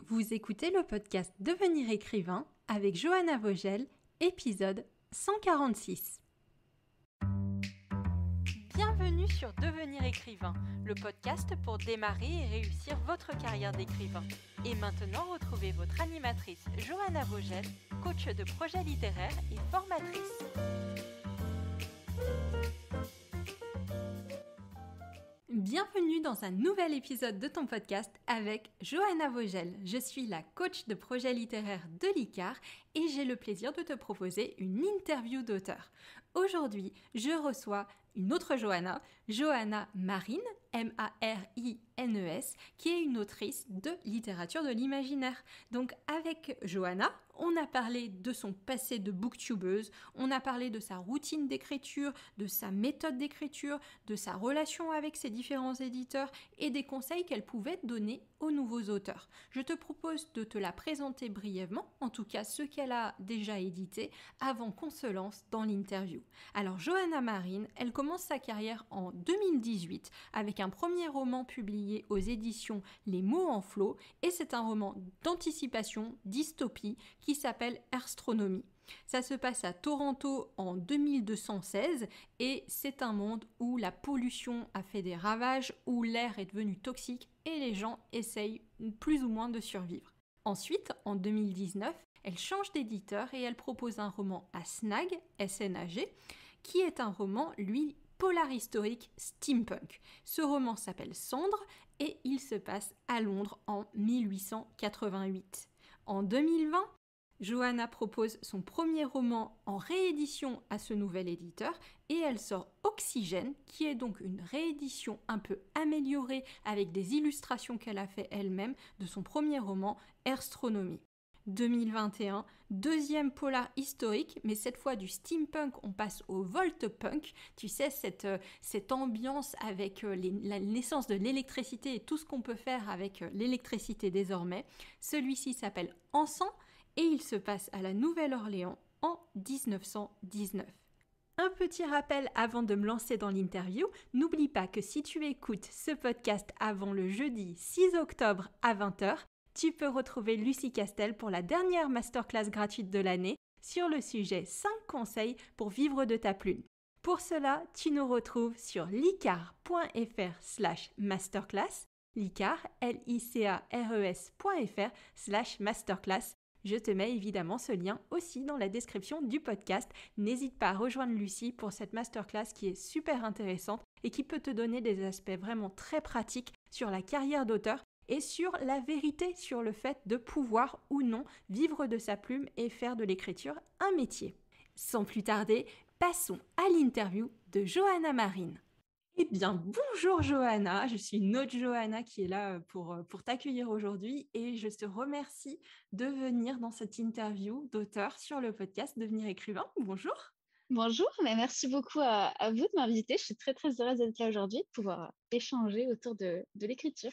Vous écoutez le podcast Devenir écrivain avec Johanna Vogel, épisode 146. Bienvenue sur Devenir écrivain, le podcast pour démarrer et réussir votre carrière d'écrivain. Et maintenant, retrouvez votre animatrice Johanna Vogel, coach de projets littéraires et formatrice. Bienvenue dans un nouvel épisode de ton podcast avec Johanna Vogel. Je suis la coach de projet littéraire de l'ICAR et j'ai le plaisir de te proposer une interview d'auteur. Aujourd'hui, je reçois une autre Johanna, Johanna Marines, M-A-R-I-N-E-S, qui est une autrice de littérature de l'imaginaire. Donc avec Johanna, on a parlé de son passé de booktubeuse, on a parlé de sa routine d'écriture, de sa méthode d'écriture, de sa relation avec ses différents éditeurs et des conseils qu'elle pouvait donner aux nouveaux auteurs. Je te propose de te la présenter brièvement, en tout cas ce qu'elle a déjà édité, avant qu'on se lance dans l'interview. Alors Johanna Marines, elle commence sa carrière en 2018 avec un premier roman publié aux éditions Les Mots en Flot et c'est un roman d'anticipation, dystopie qui s'appelle Herstronomie. Ça se passe à Toronto en 2216 et c'est un monde où la pollution a fait des ravages, où l'air est devenu toxique et les gens essayent plus ou moins de survivre. Ensuite, en 2019, elle change d'éditeur et elle propose un roman à Snag, S-N-A-G, qui est un roman, lui, polar historique steampunk. Ce roman s'appelle Cendre et il se passe à Londres en 1888. En 2020, Johanna propose son premier roman en réédition à ce nouvel éditeur et elle sort Oxygène, qui est donc une réédition un peu améliorée avec des illustrations qu'elle a fait elle-même de son premier roman Herstronomie. 2021, deuxième polar historique, mais cette fois du steampunk, on passe au voltpunk. Tu sais, cette ambiance avec la naissance de l'électricité et tout ce qu'on peut faire avec l'électricité désormais. Celui-ci s'appelle Encens et il se passe à la Nouvelle-Orléans en 1919. Un petit rappel avant de me lancer dans l'interview, n'oublie pas que si tu écoutes ce podcast avant le jeudi 6 octobre à 20h, tu peux retrouver Lucie Castel pour la dernière masterclass gratuite de l'année sur le sujet 5 conseils pour vivre de ta plume. Pour cela, tu nous retrouves sur licar.fr/masterclass, licar, licares.fr/masterclass. Je te mets évidemment ce lien aussi dans la description du podcast. N'hésite pas à rejoindre Lucie pour cette masterclass qui est super intéressante et qui peut te donner des aspects vraiment très pratiques sur la carrière d'auteur et sur la vérité sur le fait de pouvoir ou non vivre de sa plume et faire de l'écriture un métier. Sans plus tarder, passons à l'interview de Johanna Marines. Eh bien, bonjour Johanna, je suis une autre Johanna qui est là pour t'accueillir aujourd'hui et je te remercie de venir dans cette interview d'auteur sur le podcast Devenir écrivain. Bonjour. Bonjour, mais merci beaucoup à vous de m'inviter. Je suis très très heureuse d'être là aujourd'hui, de pouvoir échanger autour de l'écriture.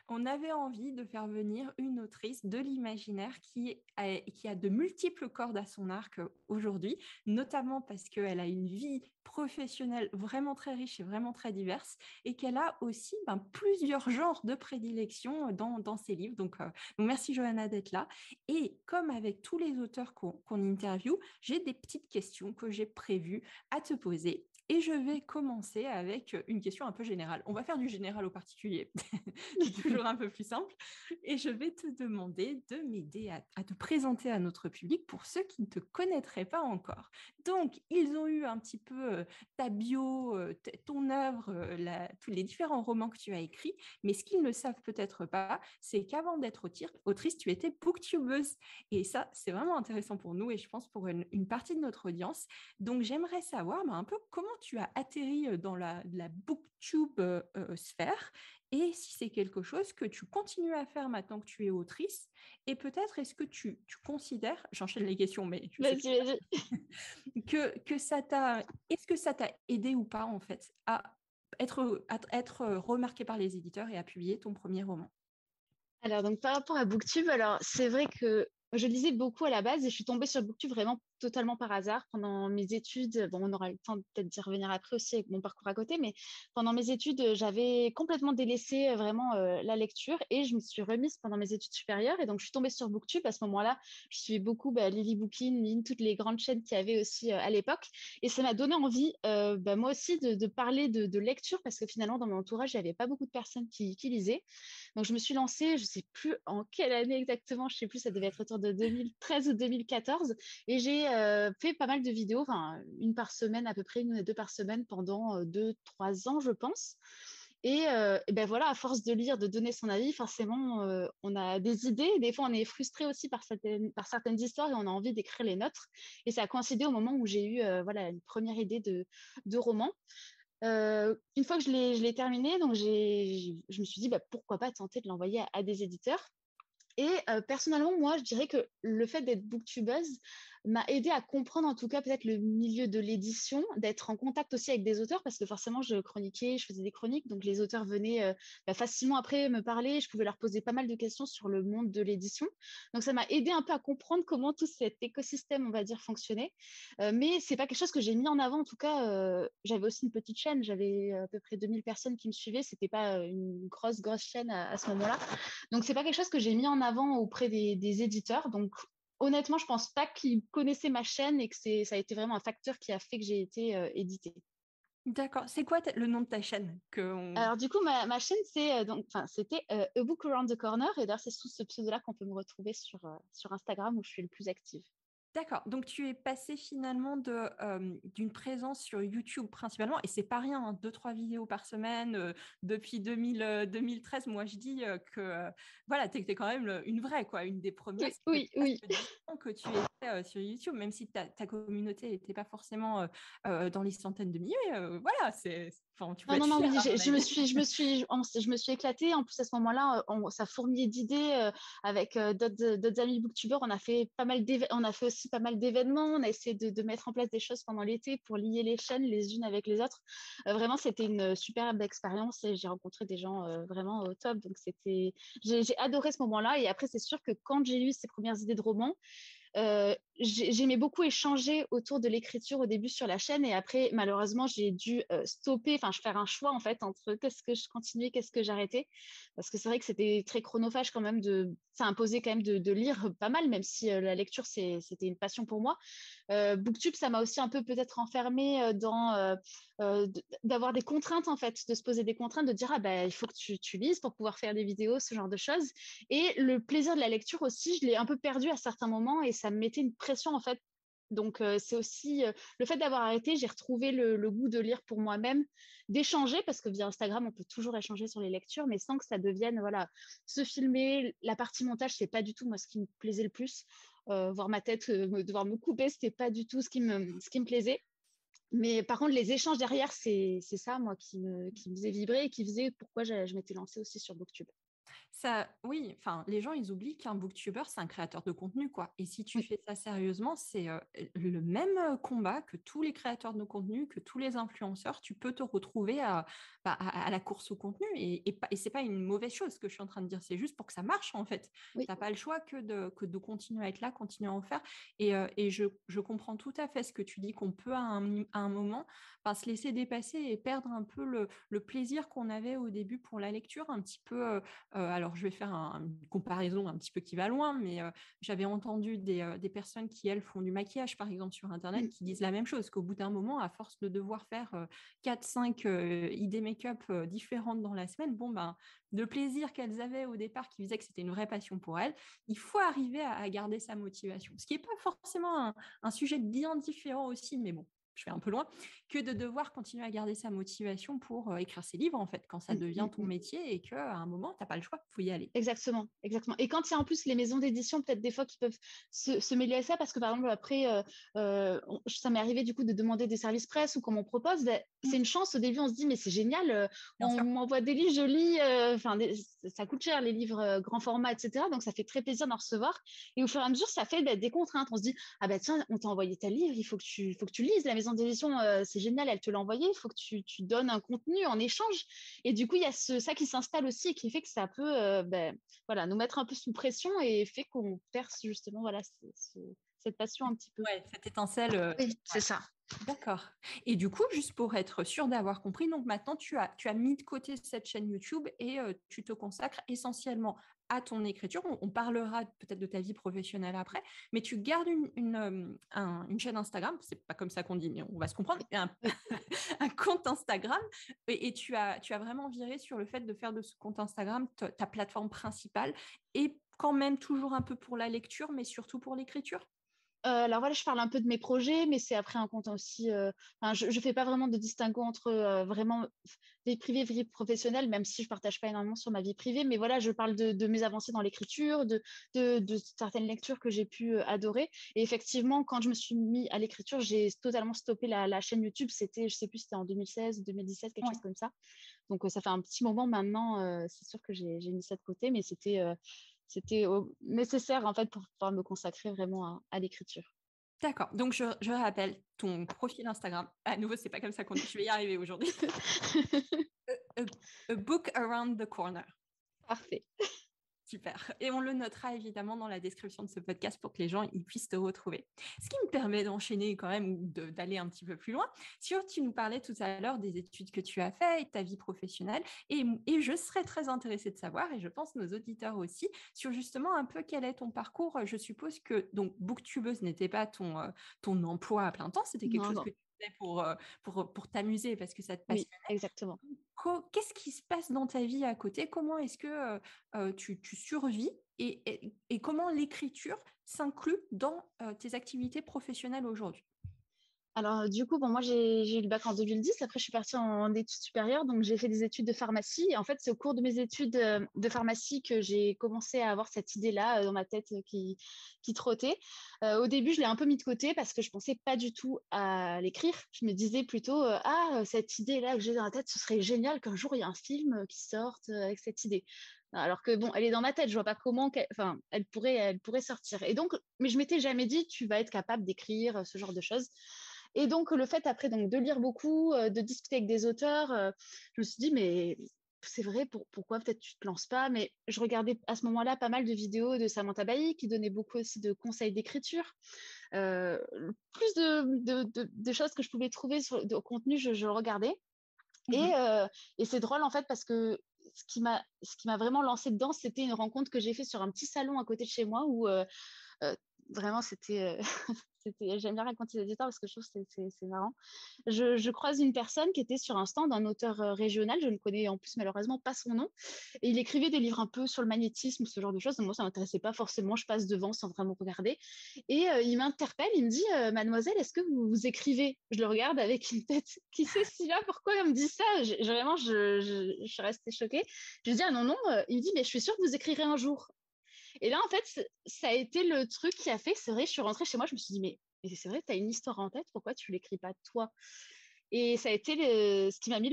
On avait envie de faire venir une autrice de l'imaginaire qui a de multiples cordes à son arc aujourd'hui, notamment parce qu'elle a une vie professionnelle vraiment très riche et vraiment très diverse et qu'elle a aussi plusieurs genres de prédilection dans ses livres. Donc merci Johanna d'être là. Et comme avec tous les auteurs qu'on interviewe, j'ai des petites questions que j'ai prévues à te poser. Et je vais commencer avec une question un peu générale. On va faire du général au particulier. C'est toujours un peu plus simple. Et je vais te demander de m'aider à te présenter à notre public pour ceux qui ne te connaîtraient pas encore. Donc, ils ont eu un petit peu ta bio, ton œuvre, tous les différents romans que tu as écrits. Mais ce qu'ils ne savent peut-être pas, c'est qu'avant d'être autrice, tu étais booktubeuse. Et ça, c'est vraiment intéressant pour nous et je pense pour une partie de notre audience. Donc, j'aimerais savoir un peu comment tu as atterri dans la booktube sphère et si c'est quelque chose que tu continues à faire maintenant que tu es autrice. Et peut-être, est-ce que tu considères, j'enchaîne les questions, mais je sais Vas-y. que est-ce que ça t'a aidé ou pas en fait à être remarqué par les éditeurs et à publier ton premier roman? Alors, donc par rapport à Booktube, alors c'est vrai que je lisais beaucoup à la base et je suis tombée sur Booktube vraiment totalement par hasard. Pendant mes études, bon, on aura le temps peut-être d'y revenir après aussi avec mon parcours à côté, mais pendant mes études, j'avais complètement délaissé vraiment la lecture et je me suis remise pendant mes études supérieures. Et donc, je suis tombée sur BookTube. À ce moment-là, je suivais beaucoup Lily Bookin, Lynn, toutes les grandes chaînes qu'il y avait aussi à l'époque. Et ça m'a donné envie, moi aussi, de parler de lecture parce que finalement, dans mon entourage, il n'y avait pas beaucoup de personnes qui lisaient. Donc, je me suis lancée, je ne sais plus en quelle année exactement, je ne sais plus, ça devait être autour de 2013 ou 2014. Et j'ai fait pas mal de vidéos, enfin, une par semaine à peu près, une ou deux par semaine pendant 2, 3 ans, je pense. Et ben voilà, à force de lire, de donner son avis, forcément, on a des idées. Des fois, on est frustré aussi par certaines histoires et on a envie d'écrire les nôtres. Et ça a coïncidé au moment où j'ai eu voilà, une première idée de roman. Une fois que je l'ai terminé, donc je me suis dit pourquoi pas tenter de l'envoyer à des éditeurs. Et personnellement, moi, je dirais que le fait d'être booktubeuse m'a aidé à comprendre en tout cas peut-être le milieu de l'édition, d'être en contact aussi avec des auteurs parce que forcément, je chroniquais, je faisais des chroniques, donc les auteurs venaient facilement après me parler, je pouvais leur poser pas mal de questions sur le monde de l'édition. Donc ça m'a aidé un peu à comprendre comment tout cet écosystème, on va dire, fonctionnait. Mais c'est pas quelque chose que j'ai mis en avant. En tout cas, j'avais aussi une petite chaîne, j'avais à peu près 2000 personnes qui me suivaient. C'était pas une grosse chaîne à ce moment-là. Donc, c'est pas quelque chose que j'ai mis en avant auprès des éditeurs. Donc, honnêtement, je pense pas qu'ils connaissaient ma chaîne et que ça a été vraiment un facteur qui a fait que j'ai été éditée. D'accord. C'est quoi le nom de ta chaîne Alors, du coup, ma chaîne, c'était A Book Around the Corner. Et d'ailleurs, c'est sous ce pseudo-là qu'on peut me retrouver sur Instagram où je suis le plus active. D'accord, donc tu es passé finalement d'une présence sur YouTube principalement, et c'est pas rien, hein, 2-3 vidéos par semaine depuis 2013. Moi, je dis que voilà, tu es quand même une vraie, quoi, une des premières. Oui, Ça fait oui, oui. presque 10 ans que tu étais sur YouTube, même si ta communauté n'était pas forcément dans les centaines de milliers. Voilà, enfin, tu peux Non, non, être non, fière, oui, à mon avis. je me suis éclatée. En plus, à ce moment-là, ça fourmillait d'idées avec d'autres amis booktubeurs. On a fait aussi pas mal d'événements. On a essayé de mettre en place des choses pendant l'été pour lier les chaînes les unes avec les autres. Vraiment, c'était une superbe expérience et j'ai rencontré des gens vraiment au top. Donc, j'ai adoré ce moment-là. Et après, c'est sûr que quand j'ai eu ces premières idées de romans, j'aimais beaucoup échanger autour de l'écriture au début sur la chaîne et après, malheureusement, j'ai dû stopper, enfin, faire un choix en fait entre qu'est-ce que je continuais, qu'est-ce que j'arrêtais. Parce que c'est vrai que c'était très chronophage quand même, ça imposait quand même de lire pas mal, même si la lecture, c'était une passion pour moi. Booktube, ça m'a aussi un peu peut-être enfermée d'avoir des contraintes en fait, de se poser des contraintes, de dire ah ben il faut que tu lises pour pouvoir faire des vidéos, ce genre de choses. Et le plaisir de la lecture aussi, je l'ai un peu perdu à certains moments et ça me mettait une pression en fait. Donc c'est aussi le fait d'avoir arrêté, j'ai retrouvé le goût de lire pour moi-même, d'échanger parce que via Instagram on peut toujours échanger sur les lectures, mais sans que ça devienne voilà se filmer. La partie montage c'est pas du tout moi ce qui me plaisait le plus. Voir ma tête devoir me couper, c'était pas du tout ce qui me plaisait. Mais par contre, les échanges derrière, c'est ça, moi, qui me faisait vibrer et qui faisait pourquoi je m'étais lancée aussi sur Booktube. Ça, oui, enfin, les gens, ils oublient qu'un booktuber, c'est un créateur de contenu, quoi. Et si tu Oui, fais ça sérieusement, c'est le même combat que tous les créateurs de contenu, que tous les influenceurs. Tu peux te retrouver à la course au contenu. Et c'est pas une mauvaise chose ce que je suis en train de dire. C'est juste pour que ça marche, en fait. oui, T'as pas le choix que de continuer à être là, continuer à en faire. Et je comprends tout à fait ce que tu dis, qu'on peut à un moment se laisser dépasser et perdre un peu le plaisir qu'on avait au début pour la lecture, un petit peu. Alors, je vais faire une comparaison un petit peu qui va loin, mais j'avais entendu des personnes qui, elles, font du maquillage, par exemple, sur Internet, mm, qui disent la même chose, qu'au bout d'un moment, à force de devoir faire 4-5 idées make-up différentes dans la semaine, bon, ben, le plaisir qu'elles avaient au départ, qui faisait que c'était une vraie passion pour elles, il faut arriver à garder sa motivation. Ce qui n'est pas forcément un sujet bien différent aussi, mais bon, je vais un peu loin, que de devoir continuer à garder sa motivation pour écrire ses livres, en fait, quand ça mm, devient mm, ton mm. métier et qu'à un moment, tu n'as pas le choix, il faut y aller. Exactement, exactement. Et quand il y a en plus les maisons d'édition, peut-être des fois qui peuvent se mêler à ça, parce que par exemple, après, ça m'est arrivé du coup de demander des services presse ou qu'on m'en propose, ben, Mmh, c'est une chance. Au début, on se dit, mais c'est génial, bien on sûr. m'envoie des livres, je lis, enfin, ça coûte cher les livres grand format, etc. Donc, ça fait très plaisir d'en recevoir. Et au fur et à mesure, ça fait ben, des contraintes. On se dit, ah ben tiens, on t'a envoyé tel livre, il faut que tu lises. La maison d'édition, c'est génial, elle te l'a envoyé, il faut que tu donnes un contenu en échange. Et du coup, il y a ça qui s'installe aussi et qui fait que ça peut voilà, nous mettre un peu sous pression et fait qu'on perce justement voilà, cette passion un petit peu. Ouais, cette étincelle. Oui, c'est ça. D'accord. Et du coup, juste pour être sûr d'avoir compris, donc maintenant tu as mis de côté cette chaîne YouTube et tu te consacres essentiellement à ton écriture. On parlera peut-être de ta vie professionnelle après, mais tu gardes une chaîne Instagram, c'est pas comme ça qu'on dit, mais on va se comprendre, Oui. un compte Instagram, et tu as vraiment viré sur le fait de faire de ce compte Instagram ta plateforme principale, et quand même toujours un peu pour la lecture, mais surtout pour l'écriture. Alors voilà, je parle un peu de mes projets, mais c'est après un compte aussi. Enfin, je fais pas vraiment de distinguo entre vraiment vie privée, vie professionnelle, même si je partage pas énormément sur ma vie privée. Mais voilà, je parle de mes avancées dans l'écriture, de certaines lectures que j'ai pu adorer. Et effectivement, quand je me suis mis à l'écriture, j'ai totalement stoppé la chaîne YouTube. C'était, je sais plus, c'était en 2016, 2017, quelque Ouais. chose comme ça. Donc ça fait un petit moment maintenant. C'est sûr que j'ai mis ça de côté, mais c'était nécessaire en fait pour pouvoir me consacrer vraiment à l'écriture. D'accord. Donc, je rappelle ton profil Instagram. À nouveau, c'est pas comme ça qu'on dit. Je vais y arriver aujourd'hui. A, a book around the corner. Parfait. Super. Et on le notera évidemment dans la description de ce podcast pour que les gens ils puissent te retrouver. Ce qui me permet d'enchaîner quand même ou d'aller un petit peu plus loin. Tu nous parlais tout à l'heure des études que tu as faites et de ta vie professionnelle. Et je serais très intéressée de savoir, et je pense nos auditeurs aussi, sur justement un peu quel est ton parcours. Je suppose que donc booktubeuse n'était pas ton emploi à plein temps, c'était quelque Non, chose non. que tu faisais pour t'amuser parce que ça te Oui, passionnait. exactement. Qu'est-ce qui se passe dans ta vie à côté? Comment est-ce que tu survis et comment l'écriture s'inclut dans tes activités professionnelles aujourd'hui? Alors, du coup, bon, moi, j'ai eu le bac en 2010. Après, je suis partie en études supérieures. Donc, j'ai fait des études de pharmacie. Et en fait, c'est au cours de mes études de pharmacie que j'ai commencé à avoir cette idée-là dans ma tête qui trottait. Au début, je l'ai un peu mis de côté parce que je pensais pas du tout à l'écrire. Je me disais plutôt, cette idée-là que j'ai dans la tête, ce serait génial qu'un jour, il y ait un film qui sorte avec cette idée. Alors que bon, elle est dans ma tête, je vois pas comment, enfin, elle pourrait sortir. Et donc, mais je m'étais jamais dit, tu vas être capable d'écrire ce genre de choses. Et donc, le fait après donc, de lire beaucoup, de discuter avec des auteurs, je me suis dit, mais c'est vrai, pourquoi peut-être tu te lances pas? Mais je regardais à ce moment-là pas mal de vidéos de Samantha Bailly qui donnait beaucoup aussi de conseils d'écriture. Euh, Plus de choses que je pouvais trouver au contenu, je le regardais. Et, Mhm. euh, et c'est drôle en fait parce que ce qui m'a vraiment lancé dedans, c'était une rencontre que j'ai fait sur un petit salon à côté de chez moi où euh, vraiment c'était j'aime bien raconter cette histoire parce que je trouve que c'est marrant. Je croise une personne qui était sur un stand d'un auteur régional, je ne connais en plus malheureusement pas son nom, et il écrivait des livres un peu sur le magnétisme, ce genre de choses. Moi, ça m'intéressait pas forcément, je passe devant sans vraiment regarder. Et il m'interpelle, il me dit, Mademoiselle, est-ce que vous écrivez? Je le regarde avec une tête, qui c'est celui-là? Pourquoi on me dit ça? Vraiment, je suis restée choquée. Je lui dis, ah non, non. Il me dit, mais je suis sûre que vous écrirez un jour. Et là, en fait, ça a été le truc qui a fait, c'est vrai, je suis rentrée chez moi, je me suis dit, mais c'est vrai, tu as une histoire en tête, pourquoi tu l'écris pas toi? Et ça a été ce qui m'a mis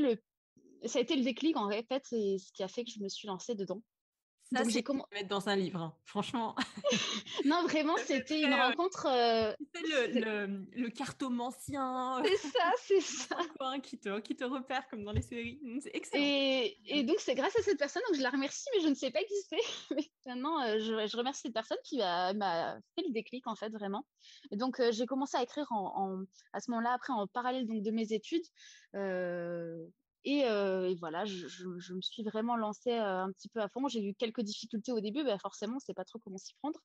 ça a été le déclic en fait, et ce qui a fait que je me suis lancée dedans. Ça, Donc c'est j'ai commencé. à mettre dans un livre, hein. Franchement. Non, vraiment, Ça fait c'était une très, rencontre. tu sais, le cartomancien C'est ça, c'est ça. son coin qui te repère comme dans les séries. C'est excellent. Et donc, c'est grâce à cette personne, donc je la remercie, mais je ne sais pas qui c'est. Mais maintenant, je remercie cette personne qui m'a fait le déclic, en fait, vraiment. Et donc, j'ai commencé à écrire à ce moment-là, après, en parallèle donc, de mes études. Euh, et voilà, je me suis vraiment lancée un petit peu à fond. J'ai eu quelques difficultés au début, bah, forcément, on ne sait pas trop comment s'y prendre.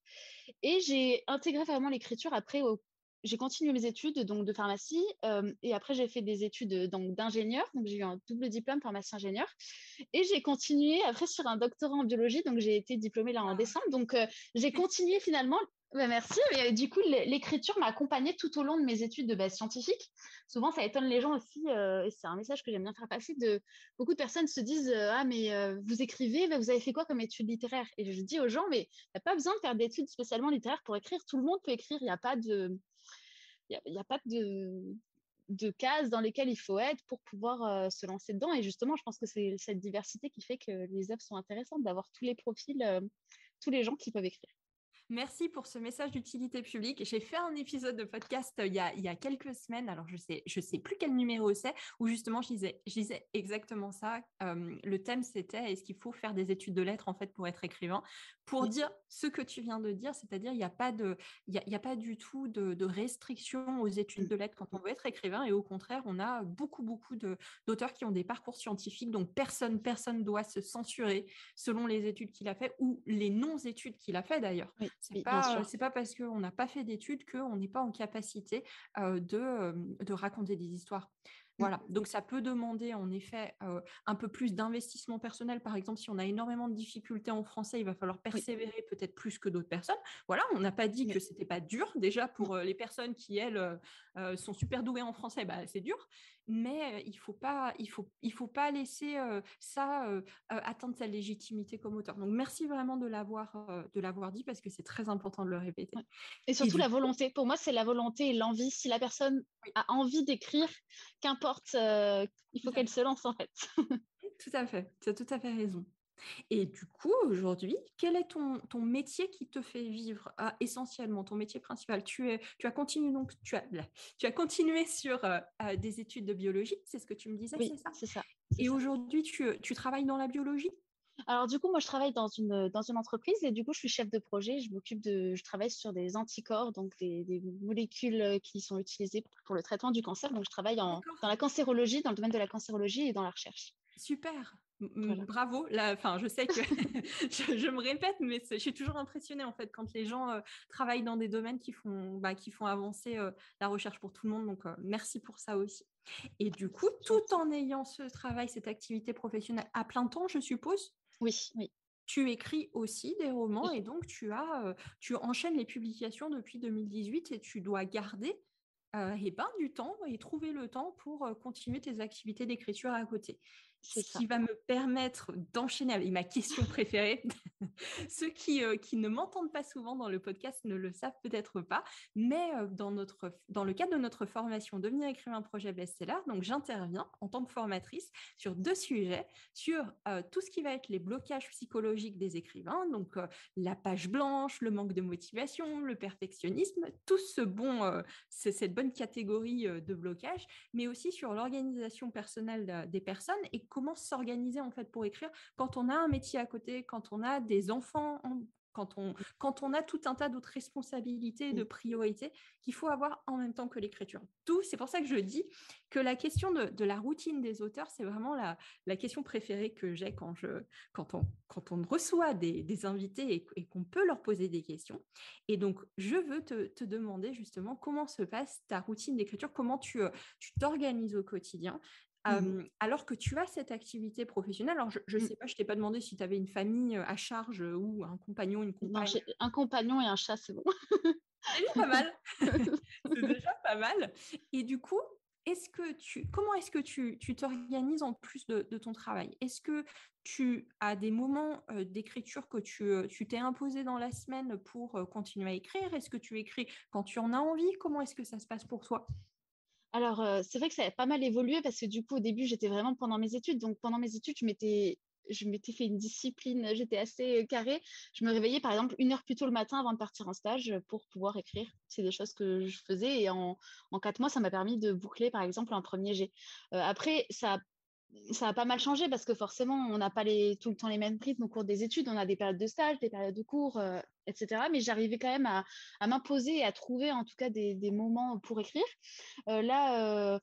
Et j'ai intégré vraiment l'écriture après. J'ai continué mes études donc de pharmacie et après j'ai fait des études donc d'ingénieur, donc j'ai eu un double diplôme pharmacien-ingénieur et j'ai continué après sur un doctorat en biologie, donc j'ai été diplômée là en décembre, donc j'ai continué finalement. Bah, merci. Et du coup, l'écriture m'a accompagnée tout au long de mes études de base scientifique. Souvent, ça étonne les gens aussi, et c'est un message que j'aime bien faire passer. Beaucoup de personnes se disent ah mais vous écrivez, mais vous avez fait quoi comme études littéraires? Et je dis aux gens mais il n'y a pas besoin de faire d'études spécialement littéraires pour écrire. Tout le monde peut écrire. Il n'y a pas y a pas de cases dans lesquelles il faut être pour pouvoir se lancer dedans. Et justement, je pense que c'est cette diversité qui fait que les œuvres sont intéressantes, d'avoir tous les profils, tous les gens qui peuvent écrire. Merci pour ce message d'utilité publique. J'ai fait un épisode de podcast il y a quelques semaines, alors je sais plus quel numéro c'est, où justement je disais exactement ça. Le thème c'était est-ce qu'il faut faire des études de lettres en fait pour être écrivain? pour Oui, dire ce que tu viens de dire, c'est-à-dire il n'y a pas il y a pas du tout de restriction aux études mm, de lettres quand on veut être écrivain, et au contraire, on a beaucoup, beaucoup d'auteurs qui ont des parcours scientifiques, donc personne doit se censurer selon les études qu'il a fait ou les non-études qu'il a fait d'ailleurs. oui, oui, bien sûr. C'est pas parce qu'on n'a pas fait d'études qu'on n'est pas en capacité de raconter des histoires. Mm, Voilà, donc ça peut demander en effet un peu plus d'investissement personnel. Par exemple, si on a énormément de difficultés en français, il va falloir oui, persévérer peut-être plus que d'autres personnes. Voilà, on n'a pas dit que oui, c'était pas dur. Déjà, non, pour les personnes qui, elles, sont super douées en français, bah, c'est dur. Mais il faut pas laisser ça atteindre sa légitimité comme auteur. Donc, merci vraiment de l'avoir dit parce que c'est très important de le répéter. ouais. Et Et surtout du la coup, volonté. Pour moi, c'est la volonté et l'envie. Si la personne oui, a envie d'écrire, qu'importe, il tout faut à qu'elle fait. se lance en fait. Tout à fait. Tu as tout à fait raison. Et du coup, aujourd'hui, quel est ton métier qui te fait vivre essentiellement, ton métier principal? Tu as continué donc, tu as continué sur des études de biologie, c'est ce que tu me disais, Oui, c'est ça? c'est ça, c'est Et ça. aujourd'hui, tu travailles dans la biologie? Alors du coup, moi, je travaille dans une entreprise et du coup, je suis chef de projet. Je travaille sur des anticorps, donc des molécules qui sont utilisées pour le traitement du cancer. Donc, je travaille D'accord, dans la cancérologie, dans le domaine de la cancérologie et dans la recherche. super. Voilà. Bravo. Là, enfin, je sais que je me répète, mais je suis toujours impressionnée en fait quand les gens travaillent dans des domaines qui font avancer la recherche pour tout le monde. Donc, merci pour ça aussi. Et du coup, C'est tout gentil. en ayant ce travail, cette activité professionnelle à plein temps, je suppose, Oui, oui, tu écris aussi des romans oui, et donc tu enchaînes les publications depuis 2018 et tu dois garder eh ben, du temps et trouver le temps pour continuer tes activités d'écriture à côté. c'est Ce ça. qui va me permettre d'enchaîner avec ma question préférée. Ceux qui ne m'entendent pas souvent dans le podcast ne le savent peut-être pas, mais dans le cadre de notre formation Devenir écrivain projet best-seller, donc j'interviens en tant que formatrice sur deux sujets, sur tout ce qui va être les blocages psychologiques des écrivains, donc la page blanche, le manque de motivation, le perfectionnisme, tout ce c'est cette bonne catégorie de blocage, mais aussi sur l'organisation personnelle des personnes et comment s'organiser en fait pour écrire quand on a un métier à côté, quand on a des enfants, quand on a tout un tas d'autres responsabilités, de Mm. priorités qu'il faut avoir en même temps que l'écriture. Tout, c'est pour ça que je dis que la question de la routine des auteurs, c'est vraiment la question préférée que j'ai quand on reçoit des invités et qu'on peut leur poser des questions. Et donc, je veux te demander justement comment se passe ta routine d'écriture, comment tu t'organises au quotidien, Mhm. alors que tu as cette activité professionnelle. Alors, je ne Mm. sais pas, je ne t'ai pas demandé si tu avais une famille à charge ou un compagnon, une Non, compagne. j'ai un compagnon et un chat, c'est bon. C'est déjà pas mal. C'est déjà pas mal. Et du coup, comment est-ce que tu t'organises en plus de ton travail? Est-ce que tu as des moments d'écriture que tu t'es imposé dans la semaine pour continuer à écrire? Est-ce que tu écris quand tu en as envie? Comment est-ce que ça se passe pour toi? Alors, c'est vrai que ça a pas mal évolué parce que du coup, au début, j'étais vraiment pendant mes études. Donc, pendant mes études, je m'étais fait une discipline, j'étais assez carrée. Je me réveillais, par exemple, 1 heure plus tôt le matin avant de partir en stage pour pouvoir écrire. C'est des choses que je faisais et en 4 mois, ça m'a permis de boucler, par exemple, un premier jet. Après, ça a pas mal changé parce que forcément, on n'a pas tout le temps les mêmes rythmes au cours des études. On a des périodes de stage, des périodes de cours, etc. Mais j'arrivais quand même à m'imposer et à trouver en tout cas des moments pour écrire. Là,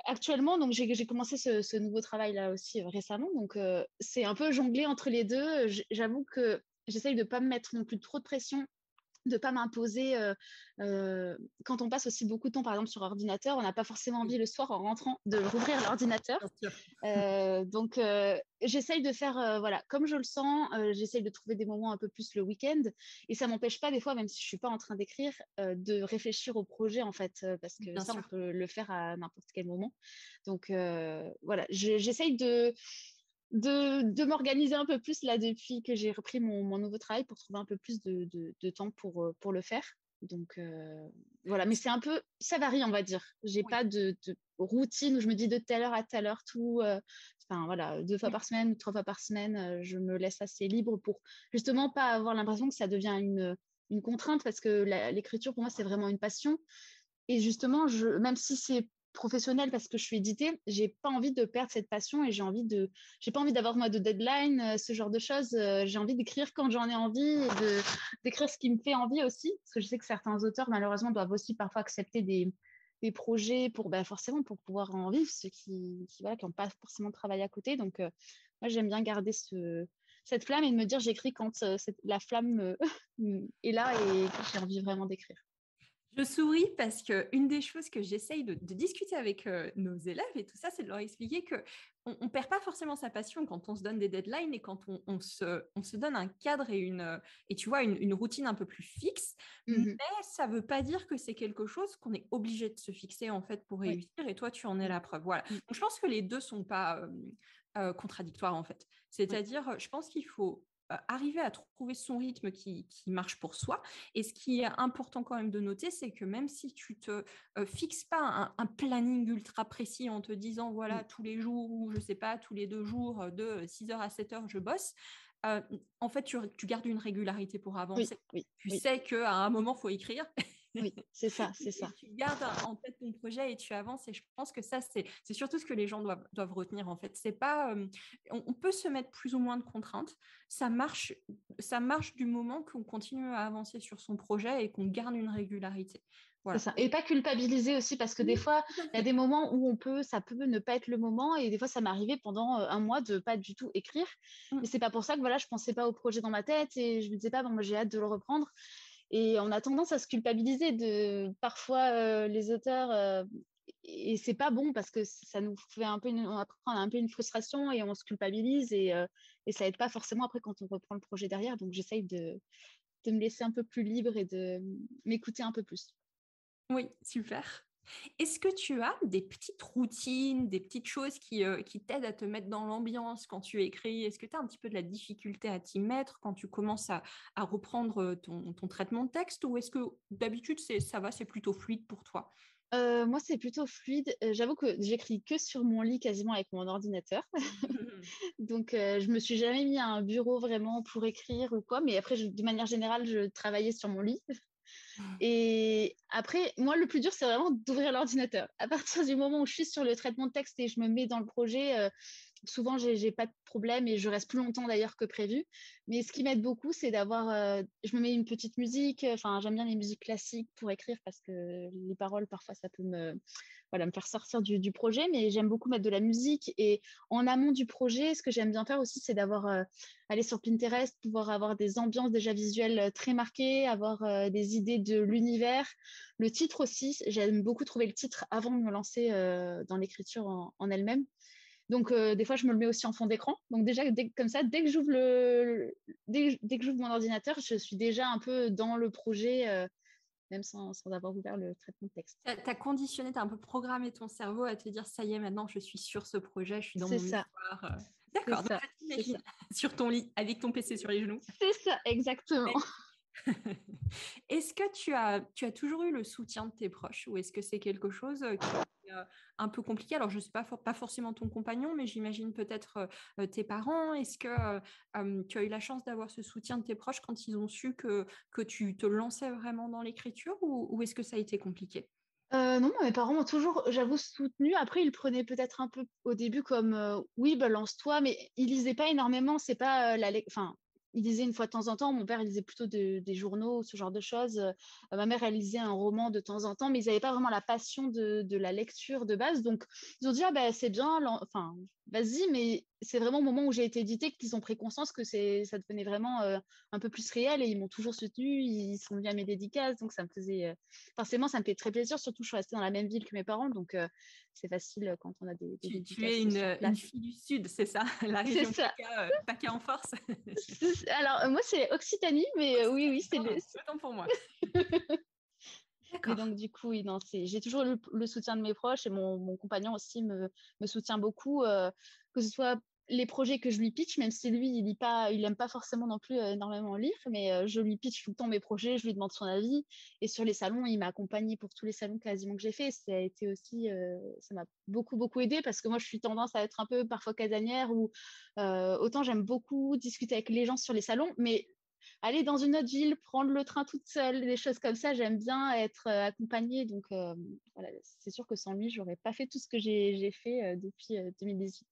actuellement, donc j'ai commencé ce nouveau travail là aussi récemment. Donc c'est un peu jongler entre les deux. J'avoue que j'essaye de ne pas me mettre non plus trop de pression, de pas m'imposer. Quand on passe aussi beaucoup de temps, par exemple, sur ordinateur, on n'a pas forcément Oui, envie le soir en rentrant de rouvrir l'ordinateur. bien sûr. Donc, j'essaye de faire voilà, comme je le sens. J'essaye de trouver des moments un peu plus le week-end. Et ça m'empêche pas, des fois, même si je suis pas en train d'écrire, de réfléchir au projet, en fait, parce que Bien ça, on sûr. peut le faire à n'importe quel moment. Donc, voilà, j'essaye de m'organiser un peu plus là depuis que j'ai repris mon nouveau travail pour trouver un peu plus de temps pour le faire. Donc voilà, mais c'est un peu, ça varie, on va dire. J'ai Oui, pas de routine où je me dis de telle heure à telle heure tout. Enfin voilà, 2 fois oui. par semaine, 3 fois par semaine, je me laisse assez libre pour justement pas avoir l'impression que ça devient une contrainte parce que l'écriture pour moi c'est vraiment une passion. Et justement, même si c'est professionnelle parce que je suis éditée, j'ai pas envie de perdre cette passion et j'ai pas envie d'avoir moi de deadline, ce genre de choses. J'ai envie d'écrire quand j'en ai envie et d'écrire ce qui me fait envie aussi, parce que je sais que certains auteurs malheureusement doivent aussi parfois accepter des projets pour forcément pour pouvoir en vivre, ceux qui voilà, qui n'ont pas forcément de travail à côté. Donc moi j'aime bien garder cette flamme et de me dire j'écris quand la flamme est là et que j'ai envie vraiment d'écrire. Je souris parce que une des choses que j'essaye de discuter avec nos élèves et tout ça, c'est de leur expliquer que on perd pas forcément sa passion quand on se donne des deadlines et quand on se donne un cadre et tu vois une routine un peu plus fixe. Mais ça veut pas dire que c'est quelque chose qu'on est obligé de se fixer en fait pour Oui. réussir. Et toi, tu en es la preuve. Voilà. Donc je pense que les deux sont pas contradictoires en fait. C'est-à-dire, je pense qu'il faut arriver à trouver son rythme qui marche pour soi. Et ce qui est important quand même de noter, c'est que même si tu te fixes pas un planning ultra précis en te disant, voilà, tous les jours ou je sais pas, tous les 2 jours de 6h à 7h, je bosse, en fait, tu gardes une régularité pour avancer. Tu sais qu'à un moment, il faut écrire. Oui, c'est ça, c'est ça. Tu gardes en tête ton projet et tu avances. Et je pense que ça, c'est surtout ce que les gens doivent retenir, en fait. C'est pas, on peut se mettre plus ou moins de contraintes. Ça marche du moment qu'on continue à avancer sur son projet et qu'on garde une régularité. Voilà. C'est ça. Et pas culpabiliser aussi, parce que des fois, il y a des moments où ça peut ne pas être le moment. Et des fois, ça m'est arrivé pendant un mois de pas du tout écrire. Mais c'est pas pour ça que voilà, je pensais pas au projet dans ma tête et je me disais pas, bon, moi, j'ai hâte de le reprendre. Et on a tendance à se culpabiliser de parfois les auteurs. Et c'est pas bon parce que ça nous fait on a un peu une frustration et on se culpabilise et ça aide pas forcément après quand on reprend le projet derrière. Donc, j'essaye de me laisser un peu plus libre et de m'écouter un peu plus. Oui, super. Est-ce que tu as des petites routines, des petites choses qui t'aident à te mettre dans l'ambiance quand tu écris? Est-ce que tu as un petit peu de la difficulté à t'y mettre quand tu commences à reprendre ton traitement de texte ou est-ce que d'habitude ça va, c'est plutôt fluide pour toi? Moi, c'est plutôt fluide. J'avoue que j'écris que sur mon lit, quasiment avec mon ordinateur. Donc, je me suis jamais mis à un bureau vraiment pour écrire ou quoi. Mais après, de manière générale, je travaillais sur mon lit. Et après, moi, le plus dur, c'est vraiment d'ouvrir l'ordinateur. À partir du moment où je suis sur le traitement de texte et je me mets dans le projet, souvent, j'ai pas de problème et je reste plus longtemps d'ailleurs que prévu. Mais ce qui m'aide beaucoup, c'est je me mets une petite musique. Enfin, j'aime bien les musiques classiques pour écrire parce que les paroles, parfois, ça peut me faire sortir du projet. Mais j'aime beaucoup mettre de la musique. Et en amont du projet, ce que j'aime bien faire aussi, c'est aller sur Pinterest, pouvoir avoir des ambiances déjà visuelles très marquées, avoir des idées de l'univers. Le titre aussi, j'aime beaucoup trouver le titre avant de me lancer dans l'écriture en elle-même. Donc, des fois, je me le mets aussi en fond d'écran. Donc, déjà, comme ça, dès que j'ouvre dès que j'ouvre mon ordinateur, je suis déjà un peu dans le projet, même sans avoir ouvert le traitement de texte. Tu as conditionné, tu as un peu programmé ton cerveau à te dire, ça y est, maintenant, je suis sur ce projet, je suis dans C'est mon ça. histoire. C'est D'accord, donc ça. je t'imagine sur ton lit avec ton PC sur les genoux. C'est ça, exactement. Est-ce que tu as toujours eu le soutien de tes proches ou est-ce que c'est quelque chose qui est un peu compliqué? Alors, je ne sais pas forcément ton compagnon, mais j'imagine peut-être tes parents. Est-ce que tu as eu la chance d'avoir ce soutien de tes proches quand ils ont su que tu te lançais vraiment dans l'écriture ou est-ce que ça a été compliqué? Non, moi, mes parents m'ont toujours, j'avoue, soutenu. Après, ils prenaient peut-être un peu au début comme oui, bah, lance-toi, mais ils lisaient pas énormément. C'est pas enfin, ils lisaient une fois de temps en temps. Mon père, il lisait plutôt des journaux, ce genre de choses. Ma mère, elle lisait un roman de temps en temps, mais ils n'avaient pas vraiment la passion de la lecture de base. Donc, ils ont dit, ah, bah, c'est bien, enfin, vas-y, mais c'est vraiment au moment où j'ai été éditée qu'ils ont pris conscience que ça devenait vraiment un peu plus réel et ils m'ont toujours soutenue. Ils sont venus à mes dédicaces, donc ça me faisait. Forcément, ça me fait très plaisir. Surtout, je suis restée dans la même ville que mes parents, donc c'est facile quand on a des Tu es dédicaces sur une place. fille du Sud, c'est ça? La C'est région ça. PACA en force? Alors, moi, c'est Occitanie, mais oui, oui, Occitanie, c'est pardon, autant pour moi. Mais D'accord. donc, du coup, oui, non, j'ai toujours eu le soutien de mes proches et mon compagnon aussi me soutient beaucoup, que ce soit les projets que je lui pitch, même si lui, il aime pas forcément non plus énormément lire, mais je lui pitch tout le temps mes projets, je lui demande son avis. Et sur les salons, il m'a accompagné pour tous les salons quasiment que j'ai fait. Ça a été aussi, ça m'a beaucoup, beaucoup aidé parce que moi, je suis tendance à être un peu parfois casanière ou autant j'aime beaucoup discuter avec les gens sur les salons, mais aller dans une autre ville, prendre le train toute seule, des choses comme ça. J'aime bien être accompagnée. Donc, voilà, c'est sûr que sans lui, j'aurais pas fait tout ce que j'ai fait depuis 2018.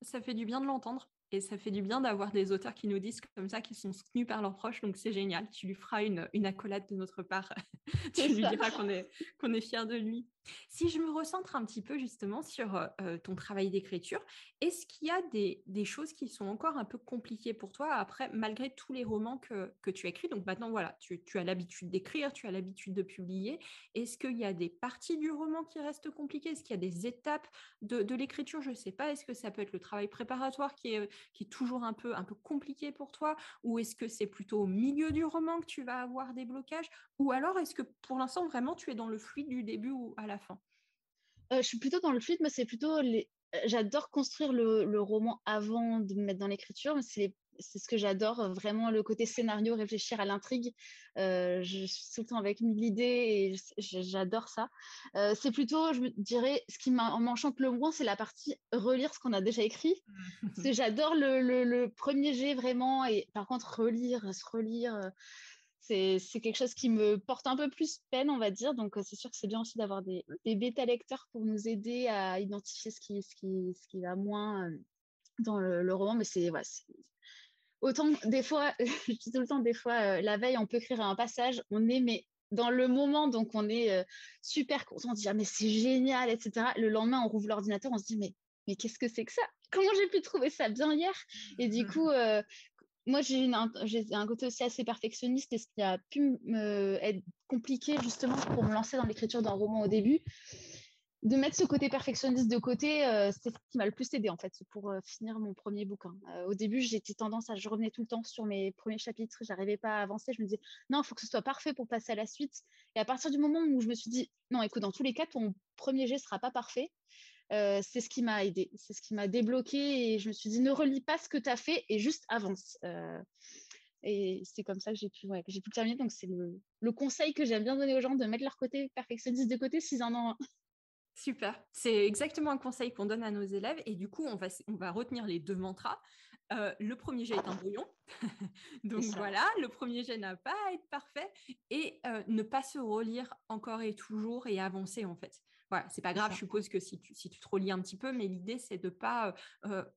Ça fait du bien de l'entendre et ça fait du bien d'avoir des auteurs qui nous disent comme ça qu'ils sont soutenus par leurs proches, donc c'est génial. Tu lui feras une accolade de notre part. C'est Tu lui ça. diras qu'on est fiers de lui. Si je me recentre un petit peu justement sur ton travail d'écriture, est-ce qu'il y a des choses qui sont encore un peu compliquées pour toi après, malgré tous les romans que tu as écrits? Donc maintenant, voilà, tu as l'habitude d'écrire, tu as l'habitude de publier. Est-ce qu'il y a des parties du roman qui restent compliquées? Est-ce qu'il y a des étapes de l'écriture? Je ne sais pas. Est-ce que ça peut être le travail préparatoire qui est toujours un peu compliqué pour toi? Ou est-ce que c'est plutôt au milieu du roman que tu vas avoir des blocages? Ou alors, est-ce que pour l'instant, vraiment, tu es dans le fluide du début ou à la fin? Je suis plutôt dans le fluide, mais c'est plutôt j'adore construire le roman avant de me mettre dans l'écriture, mais c'est ce que j'adore, vraiment le côté scénario, réfléchir à l'intrigue. Je suis tout le temps avec mille idées et j'adore ça. C'est plutôt, je me dirais, ce qui m'enchante le moins, c'est la partie relire ce qu'on a déjà écrit. Parce que j'adore le premier jet vraiment, et par contre, se relire, c'est quelque chose qui me porte un peu plus peine, on va dire. Donc, c'est sûr que c'est bien aussi d'avoir des bêta-lecteurs pour nous aider à identifier ce qui va moins dans le roman. Mais voilà, autant, des fois, je dis tout le temps, des fois, la veille, on peut écrire un passage, on est mais dans le moment, donc on est super content, on se dit, ah, mais c'est génial, etc. Le lendemain, on rouvre l'ordinateur, on se dit, mais qu'est-ce que c'est que ça? Comment j'ai pu trouver ça bien hier? Et du coup, moi, j'ai un côté aussi assez perfectionniste et ce qui a pu être compliqué justement pour me lancer dans l'écriture d'un roman au début, de mettre ce côté perfectionniste de côté, c'est ce qui m'a le plus aidé en fait pour finir mon premier bouquin. Au début, je revenais tout le temps sur mes premiers chapitres, j'arrivais pas à avancer, je me disais non, il faut que ce soit parfait pour passer à la suite. Et à partir du moment où je me suis dit non, écoute, dans tous les cas, ton premier jet sera pas parfait, c'est ce qui m'a aidé, c'est ce qui m'a débloqué et je me suis dit ne relis pas ce que tu as fait et juste avance. Et c'est comme ça que j'ai pu terminer. Donc, c'est le conseil que j'aime bien donner aux gens de mettre leur côté perfectionniste de côté s'ils en ont un. Super, c'est exactement un conseil qu'on donne à nos élèves et du coup on va retenir les deux mantras. Le premier jet est un brouillon, C'est donc ça. voilà, le premier jet n'a pas à être parfait et ne pas se relire encore et toujours et avancer en fait. Voilà, c'est pas C'est grave, je ça. suppose que si tu te relis un petit peu, mais l'idée c'est de pas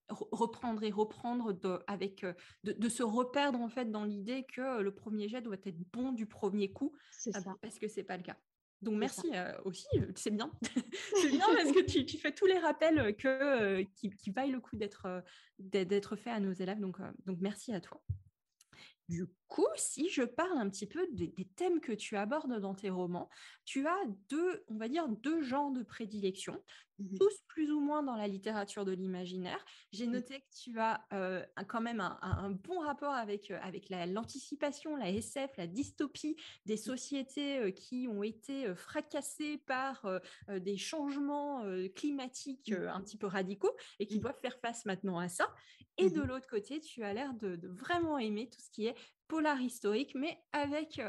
reprendre et reprendre de se reperdre en fait dans l'idée que le premier jet doit être bon du premier coup C'est ça. parce que c'est pas le cas. Donc C'est ça. merci aussi, c'est bien. C'est bien parce que tu fais tous les rappels qui vaillent le coup d'être faits à nos élèves. Donc merci à toi. Du coup, si je parle un petit peu des thèmes que tu abordes dans tes romans, tu as on va dire, deux genres de prédilection, Mhm. tous plus ou moins dans la littérature de l'imaginaire. J'ai noté que tu as quand même un bon rapport avec l'anticipation, la SF, la dystopie des sociétés qui ont été fracassées par des changements climatiques un petit peu radicaux et qui Mhm. doivent faire face maintenant à ça. Et de Mhm. l'autre côté, tu as l'air de vraiment aimer tout ce qui est polar historique, mais avec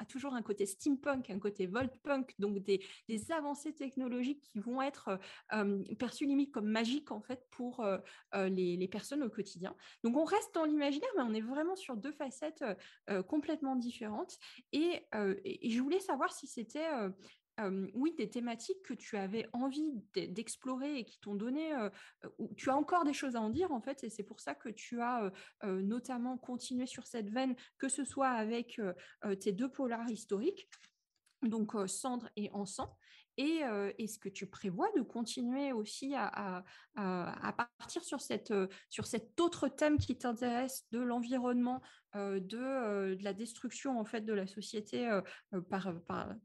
toujours un côté steampunk, un côté voltpunk, donc des avancées technologiques qui vont être perçues limite comme magiques en fait pour les personnes au quotidien. Donc on reste dans l'imaginaire, mais on est vraiment sur deux facettes complètement différentes. Et je voulais savoir si c'était oui, des thématiques que tu avais envie d'explorer et qui t'ont donné, tu as encore des choses à en dire en fait, et c'est pour ça que tu as notamment continué sur cette veine, que ce soit avec tes deux polars historiques, donc Cendre et Encens. Et est-ce que tu prévois de continuer aussi à partir sur cet autre thème qui t'intéresse de l'environnement, de la destruction en fait de la société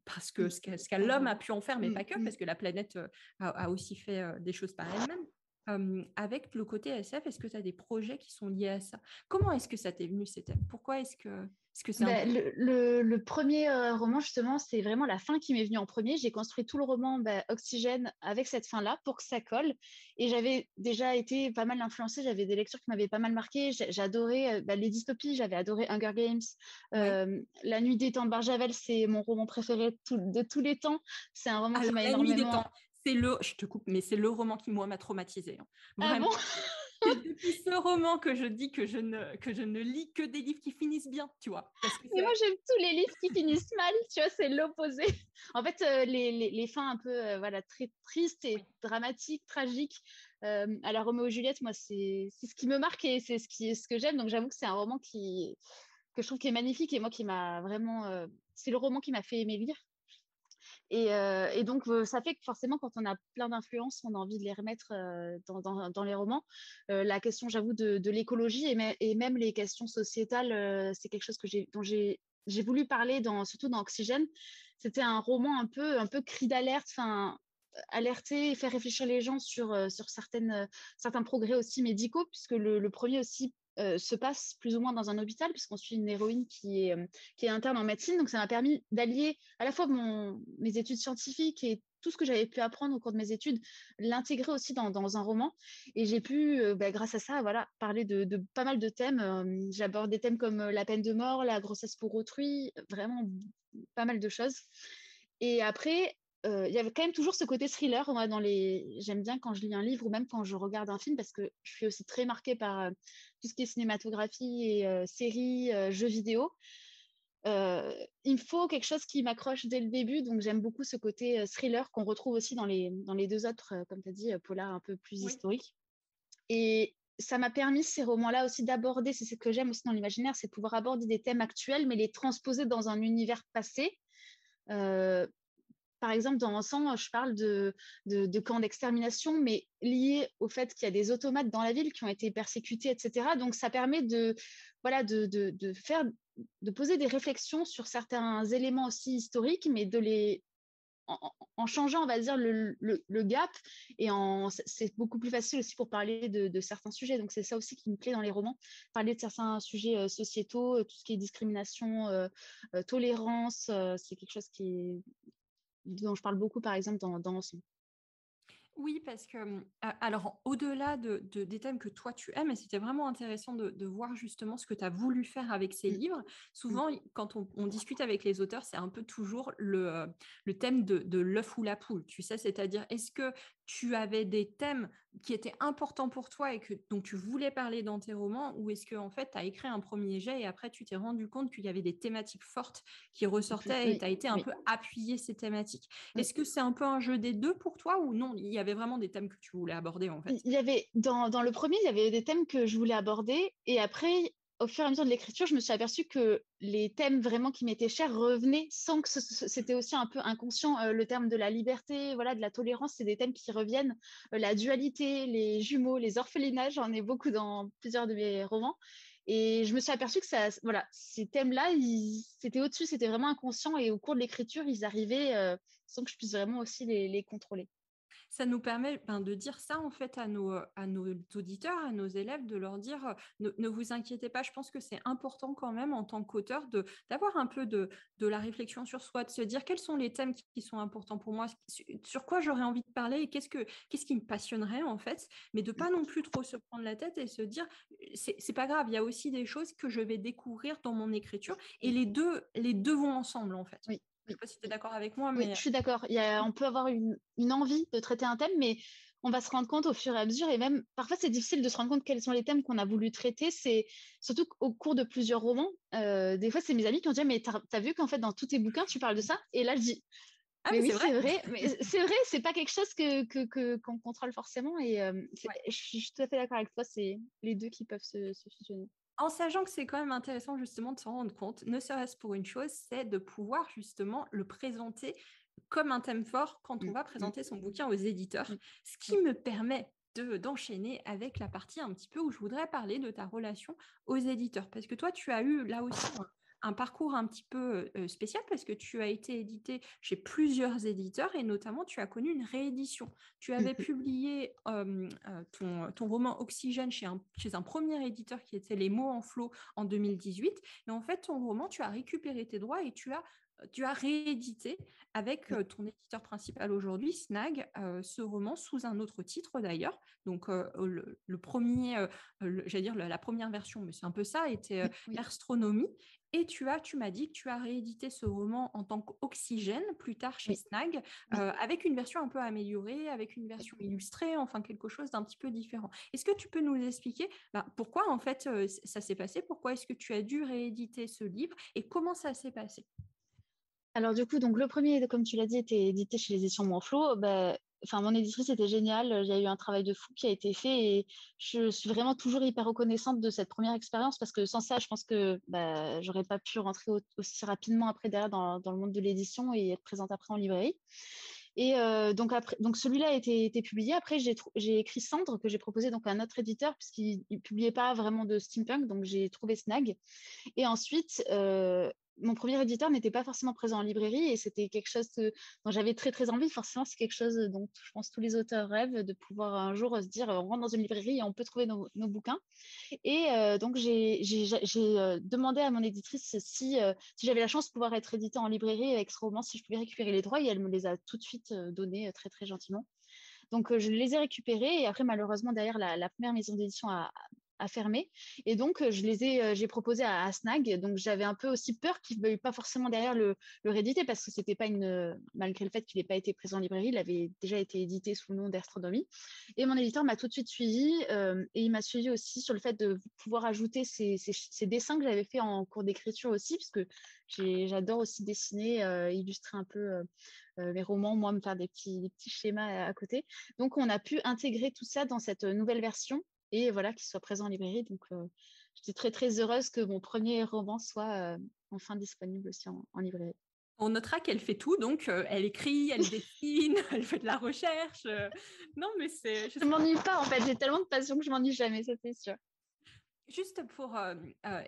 parce que ce que l'homme a pu en faire, mais pas que, Mhm. parce que la planète a aussi fait des choses par elle-même. Avec le côté SF, est-ce que tu as des projets qui sont liés à ça? Comment est-ce que ça t'est venu ces thèmes? Pourquoi est-ce que c'est Ben, important? le premier roman, justement, c'est vraiment la fin qui m'est venue en premier. J'ai construit tout le roman Oxygène avec cette fin-là pour que ça colle. Et j'avais déjà été pas mal influencée. J'avais des lectures qui m'avaient pas mal marqué. J'adorais les dystopies. J'avais adoré Hunger Games. Ouais. La Nuit des temps de Barjavel, c'est mon roman préféré de tous les temps. C'est un roman qui Alors, m'a La Nuit des énormément... temps, je te coupe, mais c'est le roman qui, moi, m'a traumatisée, hein. Ah bon? Vraiment. C'est depuis ce roman que je dis que je ne lis que des livres qui finissent bien, tu vois. Parce que Mais c'est moi, vrai. j'aime tous les livres qui finissent mal, tu vois, c'est l'opposé. En fait, les fins un peu voilà, très tristes et Oui. dramatiques, tragiques, à la Roméo et Juliette, moi, c'est ce qui me marque et c'est ce que j'aime. Donc, j'avoue que c'est un roman que je trouve qui est magnifique et moi, qui m'a vraiment. C'est le roman qui m'a fait aimer lire. Et donc, ça fait que forcément, quand on a plein d'influences, on a envie de les remettre dans les romans. La question, j'avoue, de l'écologie et même les questions sociétales, c'est quelque chose dont j'ai voulu parler, surtout dans Oxygène. C'était un roman un peu cri d'alerte, enfin, alerter et faire réfléchir les gens sur certains progrès aussi médicaux, puisque le premier aussi se passe plus ou moins dans un hôpital, puisqu'on suit une héroïne qui est interne en médecine. Donc, ça m'a permis d'allier à la fois mes études scientifiques et tout ce que j'avais pu apprendre au cours de mes études, l'intégrer aussi dans un roman. Et j'ai pu, grâce à ça, voilà, parler de pas mal de thèmes. J'aborde des thèmes comme la peine de mort, la grossesse pour autrui, vraiment pas mal de choses. Et après, il y avait quand même toujours ce côté thriller. Moi, j'aime bien quand je lis un livre ou même quand je regarde un film parce que je suis aussi très marquée par tout ce qui est cinématographie et séries, jeux vidéo. Il me faut quelque chose qui m'accroche dès le début, donc j'aime beaucoup ce côté thriller qu'on retrouve aussi dans les deux autres, comme tu as dit, polar un peu plus Oui. historique. Et ça m'a permis, ces romans-là aussi, d'aborder, c'est ce que j'aime aussi dans l'imaginaire, c'est pouvoir aborder des thèmes actuels, mais les transposer dans un univers passé. Euh, Par exemple, dans Encens, je parle de camps d'extermination, mais liés au fait qu'il y a des automates dans la ville qui ont été persécutés, etc. Donc, ça permet voilà, de poser des réflexions sur certains éléments aussi historiques, mais en changeant, on va dire, le gap. C'est beaucoup plus facile aussi pour parler de certains sujets. Donc, c'est ça aussi qui me plaît dans les romans, parler de certains sujets sociétaux, tout ce qui est discrimination, tolérance, c'est quelque chose dont je parle beaucoup, par exemple, dans Ensemble. Oui, parce que, alors, au-delà des thèmes que toi tu aimes, et c'était vraiment intéressant de voir justement ce que tu as voulu faire avec ces Mm, livres. mm, Souvent, quand on discute avec les auteurs, c'est un peu toujours le thème de l'œuf ou la poule, tu sais, c'est-à-dire est-ce que tu avais des thèmes qui étaient importants pour toi et dont tu voulais parler dans tes romans, ou est-ce que en fait, tu as écrit un premier jet et après tu t'es rendu compte qu'il y avait des thématiques fortes qui ressortaient et oui, tu as été un oui. peu appuyé ces thématiques. Mm. Est-ce que c'est un peu un jeu des deux pour toi ou non? Il y avait vraiment des thèmes que tu voulais aborder en fait. Il y avait, dans le premier, il y avait des thèmes que je voulais aborder. Et après, au fur et à mesure de l'écriture, je me suis aperçue que les thèmes vraiment qui m'étaient chers revenaient sans que c'était aussi un peu inconscient. Le terme de la liberté, voilà, de la tolérance, c'est des thèmes qui reviennent. La dualité, les jumeaux, les orphelinats, j'en ai beaucoup dans plusieurs de mes romans. Et je me suis aperçue que voilà, ces thèmes-là, c'était au-dessus, c'était vraiment inconscient. Et au cours de l'écriture, ils arrivaient sans que je puisse vraiment aussi les contrôler. Ça nous permet de dire ça en fait à nos auditeurs, à nos élèves, de leur dire ne vous inquiétez pas. Je pense que c'est important quand même en tant qu'auteur d'avoir un peu de la réflexion sur soi, de se dire quels sont les thèmes qui sont importants pour moi, sur quoi j'aurais envie de parler et qu'est-ce qui me passionnerait en fait, mais de pas non plus trop se prendre la tête et se dire c'est pas grave, il y a aussi des choses que je vais découvrir dans mon écriture et les deux vont ensemble en fait. Oui, Je sais oui. pas si tu es d'accord avec moi, Oui, mais je suis d'accord. On peut avoir une envie de traiter un thème, mais on va se rendre compte au fur et à mesure. Et même, parfois, c'est difficile de se rendre compte quels sont les thèmes qu'on a voulu traiter. C'est surtout qu'au cours de plusieurs romans, des fois, c'est mes amis qui ont dit: «Mais t'as vu qu'en fait, dans tous tes bouquins, tu parles de ça?» Et là, je dis: ah «Mais mais oui, c'est vrai. c'est vrai. Mais c'est vrai, c'est pas quelque chose qu'on contrôle forcément.» Et je suis tout à fait d'accord avec toi. C'est les deux qui peuvent se fusionner. En sachant que c'est quand même intéressant justement de s'en rendre compte, ne serait-ce pour une chose, c'est de pouvoir justement le présenter comme un thème fort quand on Mm, va mm, présenter son bouquin aux éditeurs, mm, ce qui oui. me permet d'enchaîner avec la partie un petit peu où je voudrais parler de ta relation aux éditeurs. Parce que toi, tu as eu là aussi un parcours un petit peu spécial parce que tu as été édité chez plusieurs éditeurs et notamment tu as connu une réédition. Tu Mm, avais mm, publié ton roman Oxygène chez un premier éditeur qui était Les Mots en flot en 2018. Et en fait, ton roman, tu as récupéré tes droits et tu as tu as réédité avec ton éditeur principal aujourd'hui, Snag, ce roman sous un autre titre d'ailleurs. Donc le premier, j'allais dire la première version, mais c'est un peu ça, était Oui, Herstronomie. Et tu m'as dit que tu as réédité ce roman en tant qu'Oxygène plus tard chez oui, Snag, oui. avec une version un peu améliorée, avec une Oui. version illustrée, enfin quelque chose d'un petit peu différent. Est-ce que tu peux nous expliquer pourquoi en fait ça s'est passé? Pourquoi est-ce que tu as dû rééditer ce livre et comment ça s'est passé? Alors du coup, donc le premier, comme tu l'as dit, était édité chez les éditions Monflo. Bah, enfin, mon éditrice était géniale. Il y a eu un travail de fou qui a été fait et je suis vraiment toujours hyper reconnaissante de cette première expérience parce que sans ça, je pense que bah, j'aurais pas pu rentrer aussi rapidement après derrière dans le monde de l'édition et être présente après en librairie. Et donc, après, donc celui-là a été publié. Après, j'ai écrit Cendre, que j'ai proposé donc à un autre éditeur, puisqu'il ne publiait pas vraiment de steampunk. Donc, j'ai trouvé Snag. Et ensuite, mon premier éditeur n'était pas forcément présent en librairie et c'était quelque chose dont j'avais très très envie. Forcément, c'est quelque chose dont je pense tous les auteurs rêvent de pouvoir un jour se dire on rentre dans une librairie et on peut trouver nos bouquins. Et donc, j'ai demandé à mon éditrice si j'avais la chance de pouvoir être éditée en librairie avec ce roman, si je pouvais récupérer les droits et elle me les a tout de suite donnés très très gentiment. Donc, je les ai récupérés et après, malheureusement, derrière, la première maison d'édition a fermé. Et donc, j'ai proposé à Snag. Donc, j'avais un peu aussi peur qu'il ne veuille pas forcément derrière le rééditer parce que c'était pas malgré le fait qu'il n'ait pas été présent en librairie, il avait déjà été édité sous le nom d'Astronomie. Et mon éditeur m'a tout de suite suivi et il m'a suivi aussi sur le fait de pouvoir ajouter ces dessins que j'avais fait en cours d'écriture aussi, parce que j'adore aussi dessiner, illustrer un peu mes romans, moi, me faire des petits schémas à côté. Donc, on a pu intégrer tout ça dans cette nouvelle version et voilà, qu'il soit présent en librairie. Donc, j'étais très, très heureuse que mon premier roman soit enfin disponible aussi en librairie. On notera qu'elle fait tout, donc elle écrit, elle dessine, elle fait de la recherche. Non, mais je Je ne trouve. m'ennuie pas, en fait. J'ai tellement de passion que je m'ennuie jamais, ça c'est sûr. Juste pour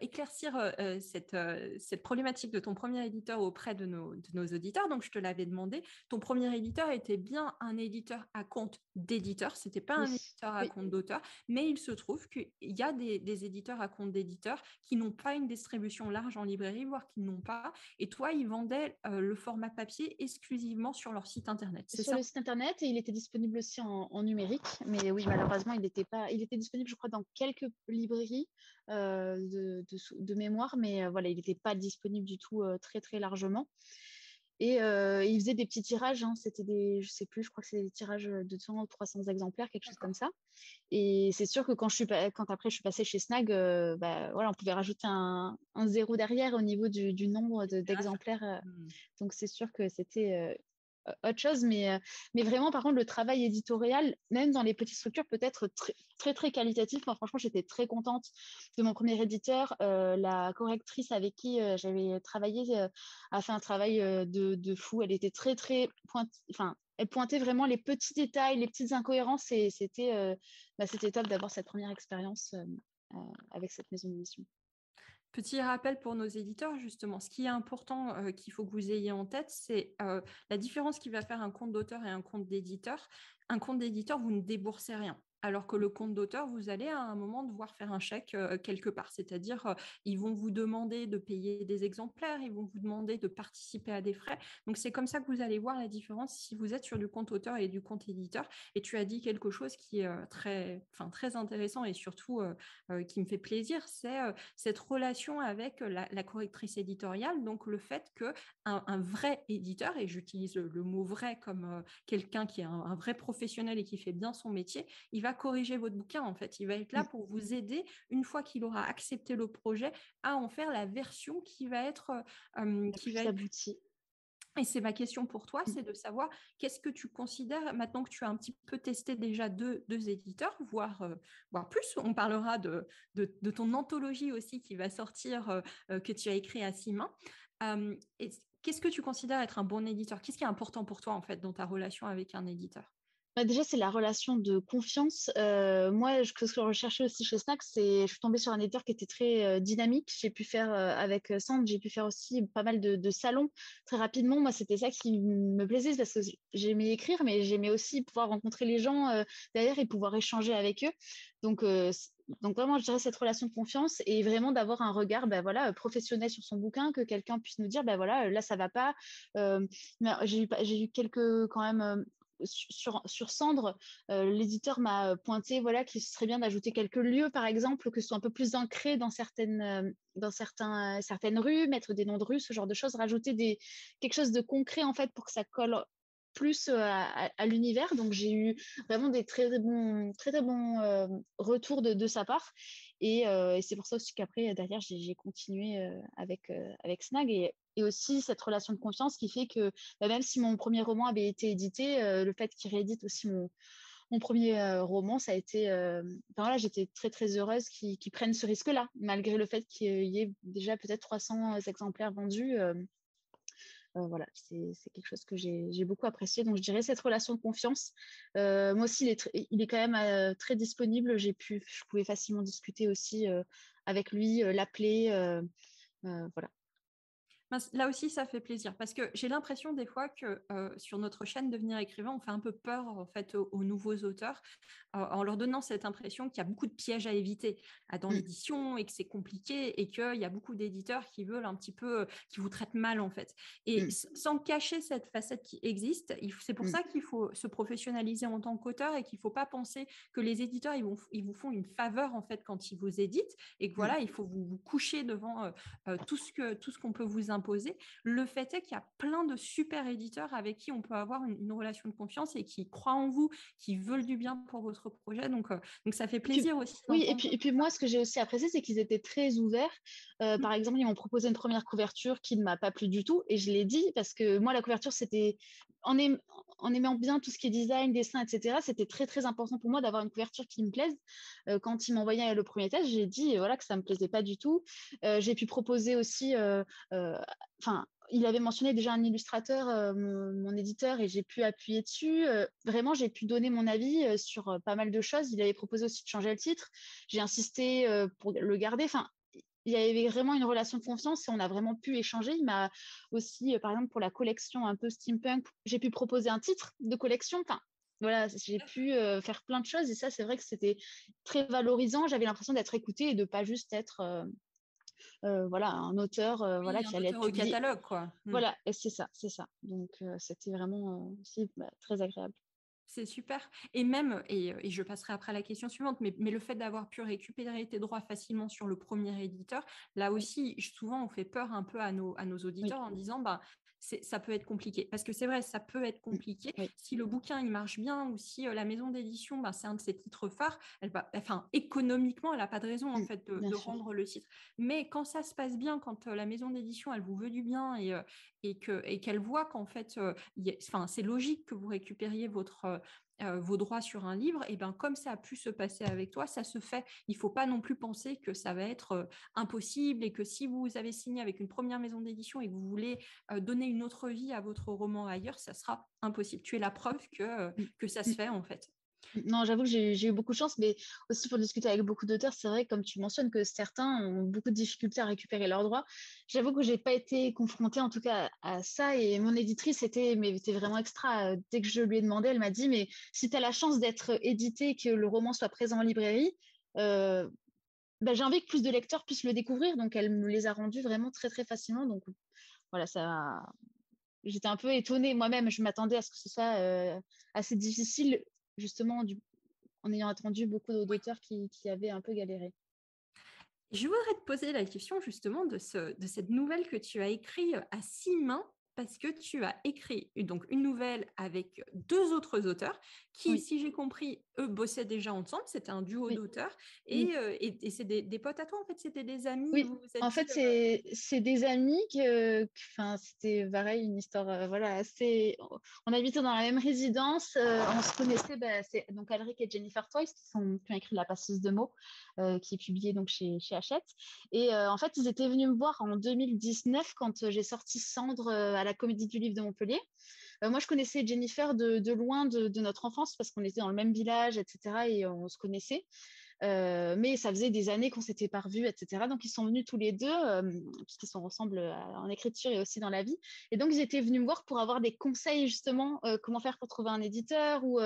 éclaircir cette problématique de ton premier éditeur auprès de nos auditeurs, donc je te l'avais demandé, ton premier éditeur était bien un éditeur à compte d'éditeur, c'était pas Oui, un éditeur à oui. compte d'auteur, mais il se trouve qu'il y a des éditeurs à compte d'éditeurs qui n'ont pas une distribution large en librairie, voire qui n'ont pas, et toi, ils vendaient le format papier exclusivement sur leur site internet, c'est Sur ça? le site internet et il était disponible aussi en numérique. Mais oui, malheureusement, il n'était pas. Il était disponible, je crois, dans quelques librairies de mémoire, mais voilà, il n'était pas disponible du tout très très largement. Et il faisait des petits tirages, hein, c'était je sais plus, je crois que c'est des tirages de 200 ou 300 exemplaires, quelque chose comme D'accord. ça. Et c'est sûr que quand après je suis passée chez Snag, bah, voilà, on pouvait rajouter un zéro derrière au niveau du nombre d'exemplaires. Hmm. Donc c'est sûr que c'était autre chose, mais vraiment, par contre, le travail éditorial, même dans les petites structures, peut être très, très, très qualitatif. Moi, franchement, j'étais très contente de mon premier éditeur. La correctrice avec qui j'avais travaillé a fait un travail de fou. Elle était très, très enfin, elle pointait vraiment les petits détails, les petites incohérences et c'était top d'avoir cette première expérience avec cette maison d'édition. Petit rappel pour nos éditeurs, justement, ce qui est important qu'il faut que vous ayez en tête, c'est la différence qui va faire un compte d'auteur et un compte d'éditeur. Un compte d'éditeur, vous ne déboursez rien. Alors que le compte d'auteur, vous allez à un moment devoir faire un chèque quelque part. C'est-à-dire, ils vont vous demander de payer des exemplaires, ils vont vous demander de participer à des frais. Donc, c'est comme ça que vous allez voir la différence si vous êtes sur du compte auteur et du compte éditeur. Et tu as dit quelque chose qui est très intéressant et surtout qui me fait plaisir, c'est cette relation avec la correctrice éditoriale, donc le fait que un vrai éditeur, et j'utilise le mot vrai comme quelqu'un qui est un vrai professionnel et qui fait bien son métier, il va corriger votre bouquin en fait. Il va être là Mm. pour vous aider, une fois qu'il aura accepté le projet, à en faire la version La qui va plus être. aboutie. Et c'est ma question pour toi, Mm. c'est de savoir qu'est-ce que tu considères, maintenant que tu as un petit peu testé déjà deux éditeurs, voire plus, on parlera de ton anthologie aussi qui va sortir, que tu as écrit à 6 mains. Qu'est-ce que tu considères être un bon éditeur? Qu'est-ce qui est important pour toi en fait dans ta relation avec un éditeur? Bah, déjà, c'est la relation de confiance. Moi, ce que je recherchais aussi chez Snack, je suis tombée sur un éditeur qui était très dynamique. J'ai pu faire avec Sand, j'ai pu faire aussi pas mal de salons très rapidement. Moi, c'était ça qui me plaisait parce que j'aimais écrire, mais j'aimais aussi pouvoir rencontrer les gens derrière et pouvoir échanger avec eux. Donc, Donc vraiment, je dirais cette relation de confiance et vraiment d'avoir un regard voilà, professionnel sur son bouquin, que quelqu'un puisse nous dire, voilà, là, ça va pas. Mais j'ai eu quelques quand même... sur Cendre, l'éditeur m'a pointé voilà, qu'il serait bien d'ajouter quelques lieux, par exemple, que ce soit un peu plus ancré dans certaines rues, mettre des noms de rues, ce genre de choses, rajouter quelque chose de concret en fait pour que ça colle plus à l'univers. Donc j'ai eu vraiment des très, très bons retours de sa part. Et c'est pour ça aussi qu'après, derrière, j'ai continué avec Snag. Et aussi cette relation de confiance qui fait que même si mon premier roman avait été édité, le fait qu'il réédite aussi mon premier roman, ça a été... enfin, voilà, j'étais très, très heureuse qu'ils prennent ce risque-là, malgré le fait qu'il y ait déjà peut-être 300 exemplaires vendus. Voilà, c'est quelque chose que j'ai beaucoup apprécié. Donc, je dirais cette relation de confiance. Moi aussi, il est quand même très disponible. Je pouvais facilement discuter aussi avec lui, l'appeler. Voilà. Là aussi, ça fait plaisir parce que j'ai l'impression des fois que sur notre chaîne Devenir écrivain, on fait un peu peur en fait aux nouveaux auteurs en leur donnant cette impression qu'il y a beaucoup de pièges à éviter dans Mm, l'édition et que c'est compliqué et qu'il y a beaucoup d'éditeurs qui veulent un petit peu, qui vous traitent mal en fait. Et mm, sans cacher cette facette qui existe, c'est pour mm, ça qu'il faut se professionnaliser en tant qu'auteur et qu'il ne faut pas penser que les éditeurs ils vous font une faveur en fait quand ils vous éditent et que mm. voilà, il faut vous coucher devant tout ce qu'on peut vous imposer. Le fait est qu'il y a plein de super éditeurs avec qui on peut avoir une relation de confiance et qui croient en vous, qui veulent du bien pour votre projet. Donc ça fait Et puis, plaisir aussi oui, d'entendre. et puis moi, ce que j'ai aussi apprécié, c'est qu'ils étaient très ouverts. Par exemple, ils m'ont proposé une première couverture qui ne m'a pas plu du tout. Et je l'ai dit parce que moi, la couverture, c'était en, aim- en aimant bien tout ce qui est design, dessin, etc. C'était très, très important pour moi d'avoir une couverture qui me plaise. Quand ils m'envoyaient le premier test, j'ai dit voilà, que ça ne me plaisait pas du tout. J'ai pu proposer aussi, enfin, il avait mentionné déjà un illustrateur, mon éditeur, et j'ai pu appuyer dessus. Vraiment, j'ai pu donner mon avis sur pas mal de choses. Il avait proposé aussi de changer le titre. J'ai insisté pour le garder. Enfin, il y avait vraiment une relation de confiance et on a vraiment pu échanger. Il m'a aussi, par exemple, pour la collection un peu steampunk, j'ai pu proposer un titre de collection. Enfin, voilà, j'ai pu faire plein de choses et ça, c'est vrai que c'était très valorisant. J'avais l'impression d'être écoutée et de pas juste être voilà, un auteur Oui, voilà, un qui allait être auteur au publié. catalogue, quoi. Voilà, et c'est ça, c'est ça. Donc, c'était vraiment aussi très agréable. C'est super. Et même, et je passerai après à la question suivante, mais le fait d'avoir pu récupérer tes droits facilement sur le premier éditeur, là Oui, aussi, souvent, on fait peur un peu à nos oui, auditeurs en disant, bah, ça peut être compliqué. Parce que c'est vrai, ça peut être mm, compliqué. oui, Si le bouquin, il marche bien ou si la maison d'édition, bah, c'est un de ses titres phares, enfin, économiquement, elle n'a pas de raison, en fait, bien de sûr. rendre le titre. Mais quand ça se passe bien, quand la maison d'édition, elle vous veut du bien et qu'elle voit qu'en fait, enfin, c'est logique que vous récupériez vos droits sur un livre, et ben comme ça a pu se passer avec toi, ça se fait. Il ne faut pas non plus penser que ça va être impossible et que si vous avez signé avec une première maison d'édition et que vous voulez donner une autre vie à votre roman ailleurs, ça sera impossible. Tu es la preuve Mm, que ça se mm. fait en fait. Non, j'avoue que j'ai eu beaucoup de chance, mais aussi pour discuter avec beaucoup d'auteurs, c'est vrai, comme tu mentionnes, que certains ont beaucoup de difficultés à récupérer leurs droits. J'avoue que j'ai pas été confrontée en tout cas à ça, et mon éditrice était vraiment extra. Dès que je lui ai demandé, elle m'a dit, mais si tu as la chance d'être édité, que le roman soit présent en librairie, euh, j'ai envie que plus de lecteurs puissent le découvrir, donc elle me les a rendus vraiment très très facilement. Donc voilà, j'étais un peu étonnée moi-même. Je m'attendais à ce que ce soit assez difficile, justement, en ayant attendu beaucoup Oui. d'auteurs qui avaient un peu galéré. Je voudrais te poser la question justement de cette nouvelle que tu as écrite à 6 mains, parce que tu as écrit donc une nouvelle avec deux autres auteurs qui, Oui, si j'ai compris, eux bossaient déjà ensemble, c'était un duo oui, d'auteurs, oui. et c'est des potes à toi en fait, c'était des amis, Oui, vous vous êtes en dit... fait, c'est des amis enfin, c'était pareil, une histoire, voilà, assez... On habitait dans la même résidence, on se connaissait, c'est donc Alric et Jennifer Toys qui ont écrit La Passeuse de mots, qui est publiée donc chez Hachette. Et en fait, ils étaient venus me voir en 2019 quand j'ai sorti Cendre à la Comédie du Livre de Montpellier. Moi, je connaissais Jennifer de loin de notre enfance parce qu'on était dans le même village, etc. et on se connaissait. Mais ça faisait des années qu'on s'était pas revus, etc. Donc, ils sont venus tous les deux, puisqu'ils sont ensemble en écriture et aussi dans la vie. Et donc, ils étaient venus me voir pour avoir des conseils, justement, comment faire pour trouver un éditeur. Ou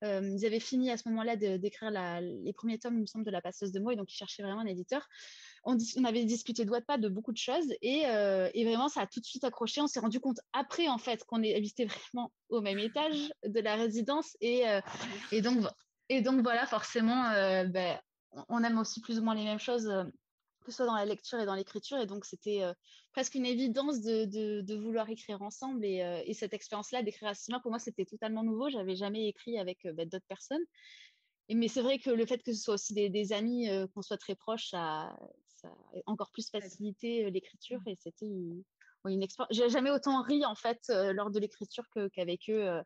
ils avaient fini à ce moment-là d'écrire les premiers tomes, il me semble, de La Passeuse de mots. Et donc, ils cherchaient vraiment un éditeur. On avait discuté de Wattpad, de beaucoup de choses. Et vraiment, ça a tout de suite accroché. On s'est rendu compte après, en fait, qu'on habitait vraiment au même étage de la résidence. Et donc, voilà, forcément, on aime aussi plus ou moins les mêmes choses, que ce soit dans la lecture et dans l'écriture. Et donc, c'était presque une évidence de vouloir écrire ensemble. Et cette expérience-là d'écrire à 6 mains, pour moi, c'était totalement nouveau. Je n'avais jamais écrit avec d'autres personnes. Mais c'est vrai que le fait que ce soit aussi des amis, qu'on soit très proches, ça a encore plus facilité l'écriture. Et c'était une expérience. J'ai jamais autant ri, en fait, lors de l'écriture qu'avec eux.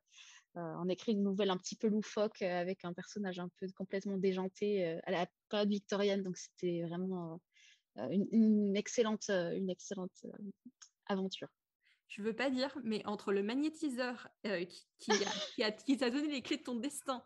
On écrit une nouvelle un petit peu loufoque, avec un personnage un peu complètement déjanté, à la période victorienne. Donc, c'était vraiment une excellente aventure. Je veux pas dire, mais entre le magnétiseur qui t'a donné les clés de ton destin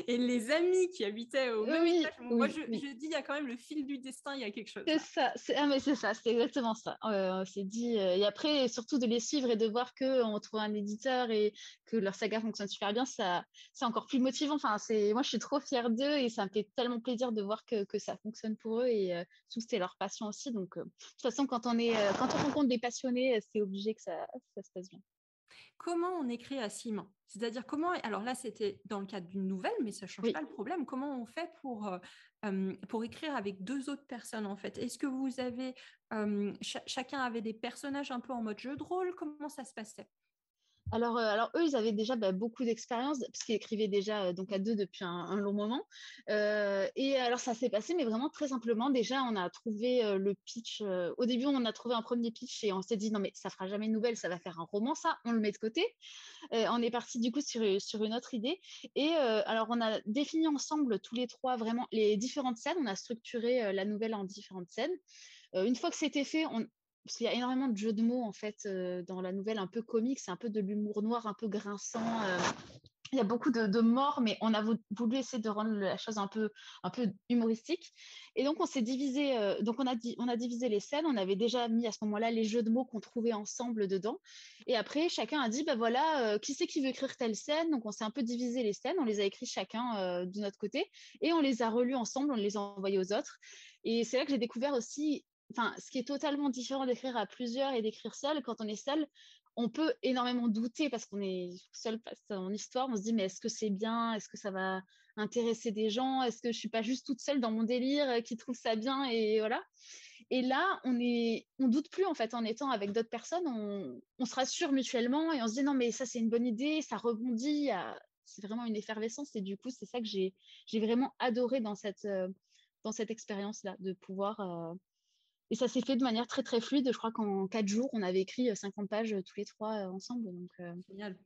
et les amis qui habitaient au même Oui, étage, moi oui, je oui. dis il y a quand même le fil du destin, il y a quelque chose C'est là. ça, mais c'est ça, c'est exactement ça. On s'est dit, et après, surtout de les suivre et de voir qu'on trouve un éditeur et que leur saga fonctionne super bien, ça, c'est encore plus motivant. Enfin, moi, je suis trop fière d'eux et ça me fait tellement plaisir de voir que ça fonctionne pour eux. Et surtout, c'était leur passion aussi. Donc, de toute façon, quand on rencontre des passionnés, c'est obligé que ça se passe bien. Comment on écrit à 6 mains? C'est-à-dire comment, alors là c'était dans le cadre d'une nouvelle, mais ça ne change Oui. pas le problème. Comment on fait pour écrire avec deux autres personnes en fait? Est-ce que vous avez, chacun avait des personnages un peu en mode jeu de rôle? Comment ça se passait? Alors eux, ils avaient déjà beaucoup d'expérience, parce qu'ils écrivaient déjà donc à deux depuis un long moment. Et alors, ça s'est passé, mais vraiment très simplement. Déjà, on a trouvé le pitch. Au début, on a trouvé un premier pitch et on s'est dit, non, mais ça fera jamais une nouvelle, ça va faire un roman, ça, on le met de côté. On est parti du coup sur une autre idée. Et alors, on a défini ensemble, tous les trois, vraiment les différentes scènes. On a structuré la nouvelle en différentes scènes. Une fois que c'était fait, parce qu'il y a énormément de jeux de mots, en fait, dans la nouvelle, un peu comique, c'est un peu de l'humour noir, un peu grinçant. Il y a beaucoup de morts, mais on a voulu essayer de rendre la chose un peu humoristique. Et donc, on s'est divisé. Donc, on a divisé les scènes. On avait déjà mis à ce moment-là les jeux de mots qu'on trouvait ensemble dedans. Et après, chacun a dit, bah voilà, qui c'est qui veut écrire telle scène? Donc, on s'est un peu divisé les scènes. On les a écrits chacun de notre côté et on les a relus ensemble. On les a envoyés aux autres. Et c'est là que j'ai découvert aussi, enfin, ce qui est totalement différent d'écrire à plusieurs et d'écrire seul. Quand on est seul, on peut énormément douter parce qu'on est seul face à son histoire. On se dit, mais est-ce que c'est bien? Est-ce que ça va intéresser des gens? Est-ce que je suis pas juste toute seule dans mon délire, qui trouve ça bien? Et voilà. Et là, on doute plus, en fait, en étant avec d'autres personnes. On se rassure mutuellement et on se dit, non, mais ça, c'est une bonne idée. Ça rebondit. C'est vraiment une effervescence. Et du coup, c'est ça que j'ai vraiment adoré dans cette expérience-là, de pouvoir. Et ça s'est fait de manière très, très fluide. Je crois qu'en 4 jours, on avait écrit 50 pages tous les trois ensemble. Donc, Génial.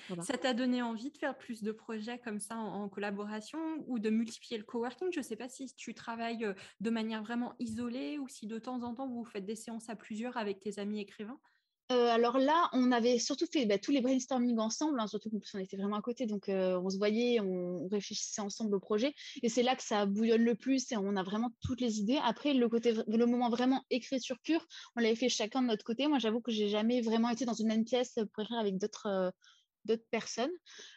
voilà. Ça t'a donné envie de faire plus de projets comme ça en collaboration ou de multiplier le coworking? Je ne sais pas si tu travailles de manière vraiment isolée ou si de temps en temps vous faites des séances à plusieurs avec tes amis écrivains. Alors là, on avait surtout fait tous les brainstorming ensemble, hein, surtout qu'en plus on était vraiment à côté, donc on se voyait, on réfléchissait ensemble au projet, et c'est là que ça bouillonne le plus et on a vraiment toutes les idées. Après, le moment vraiment écriture pure, on l'avait fait chacun de notre côté. Moi, j'avoue que j'ai jamais vraiment été dans une même pièce pour écrire avec d'autres personnes.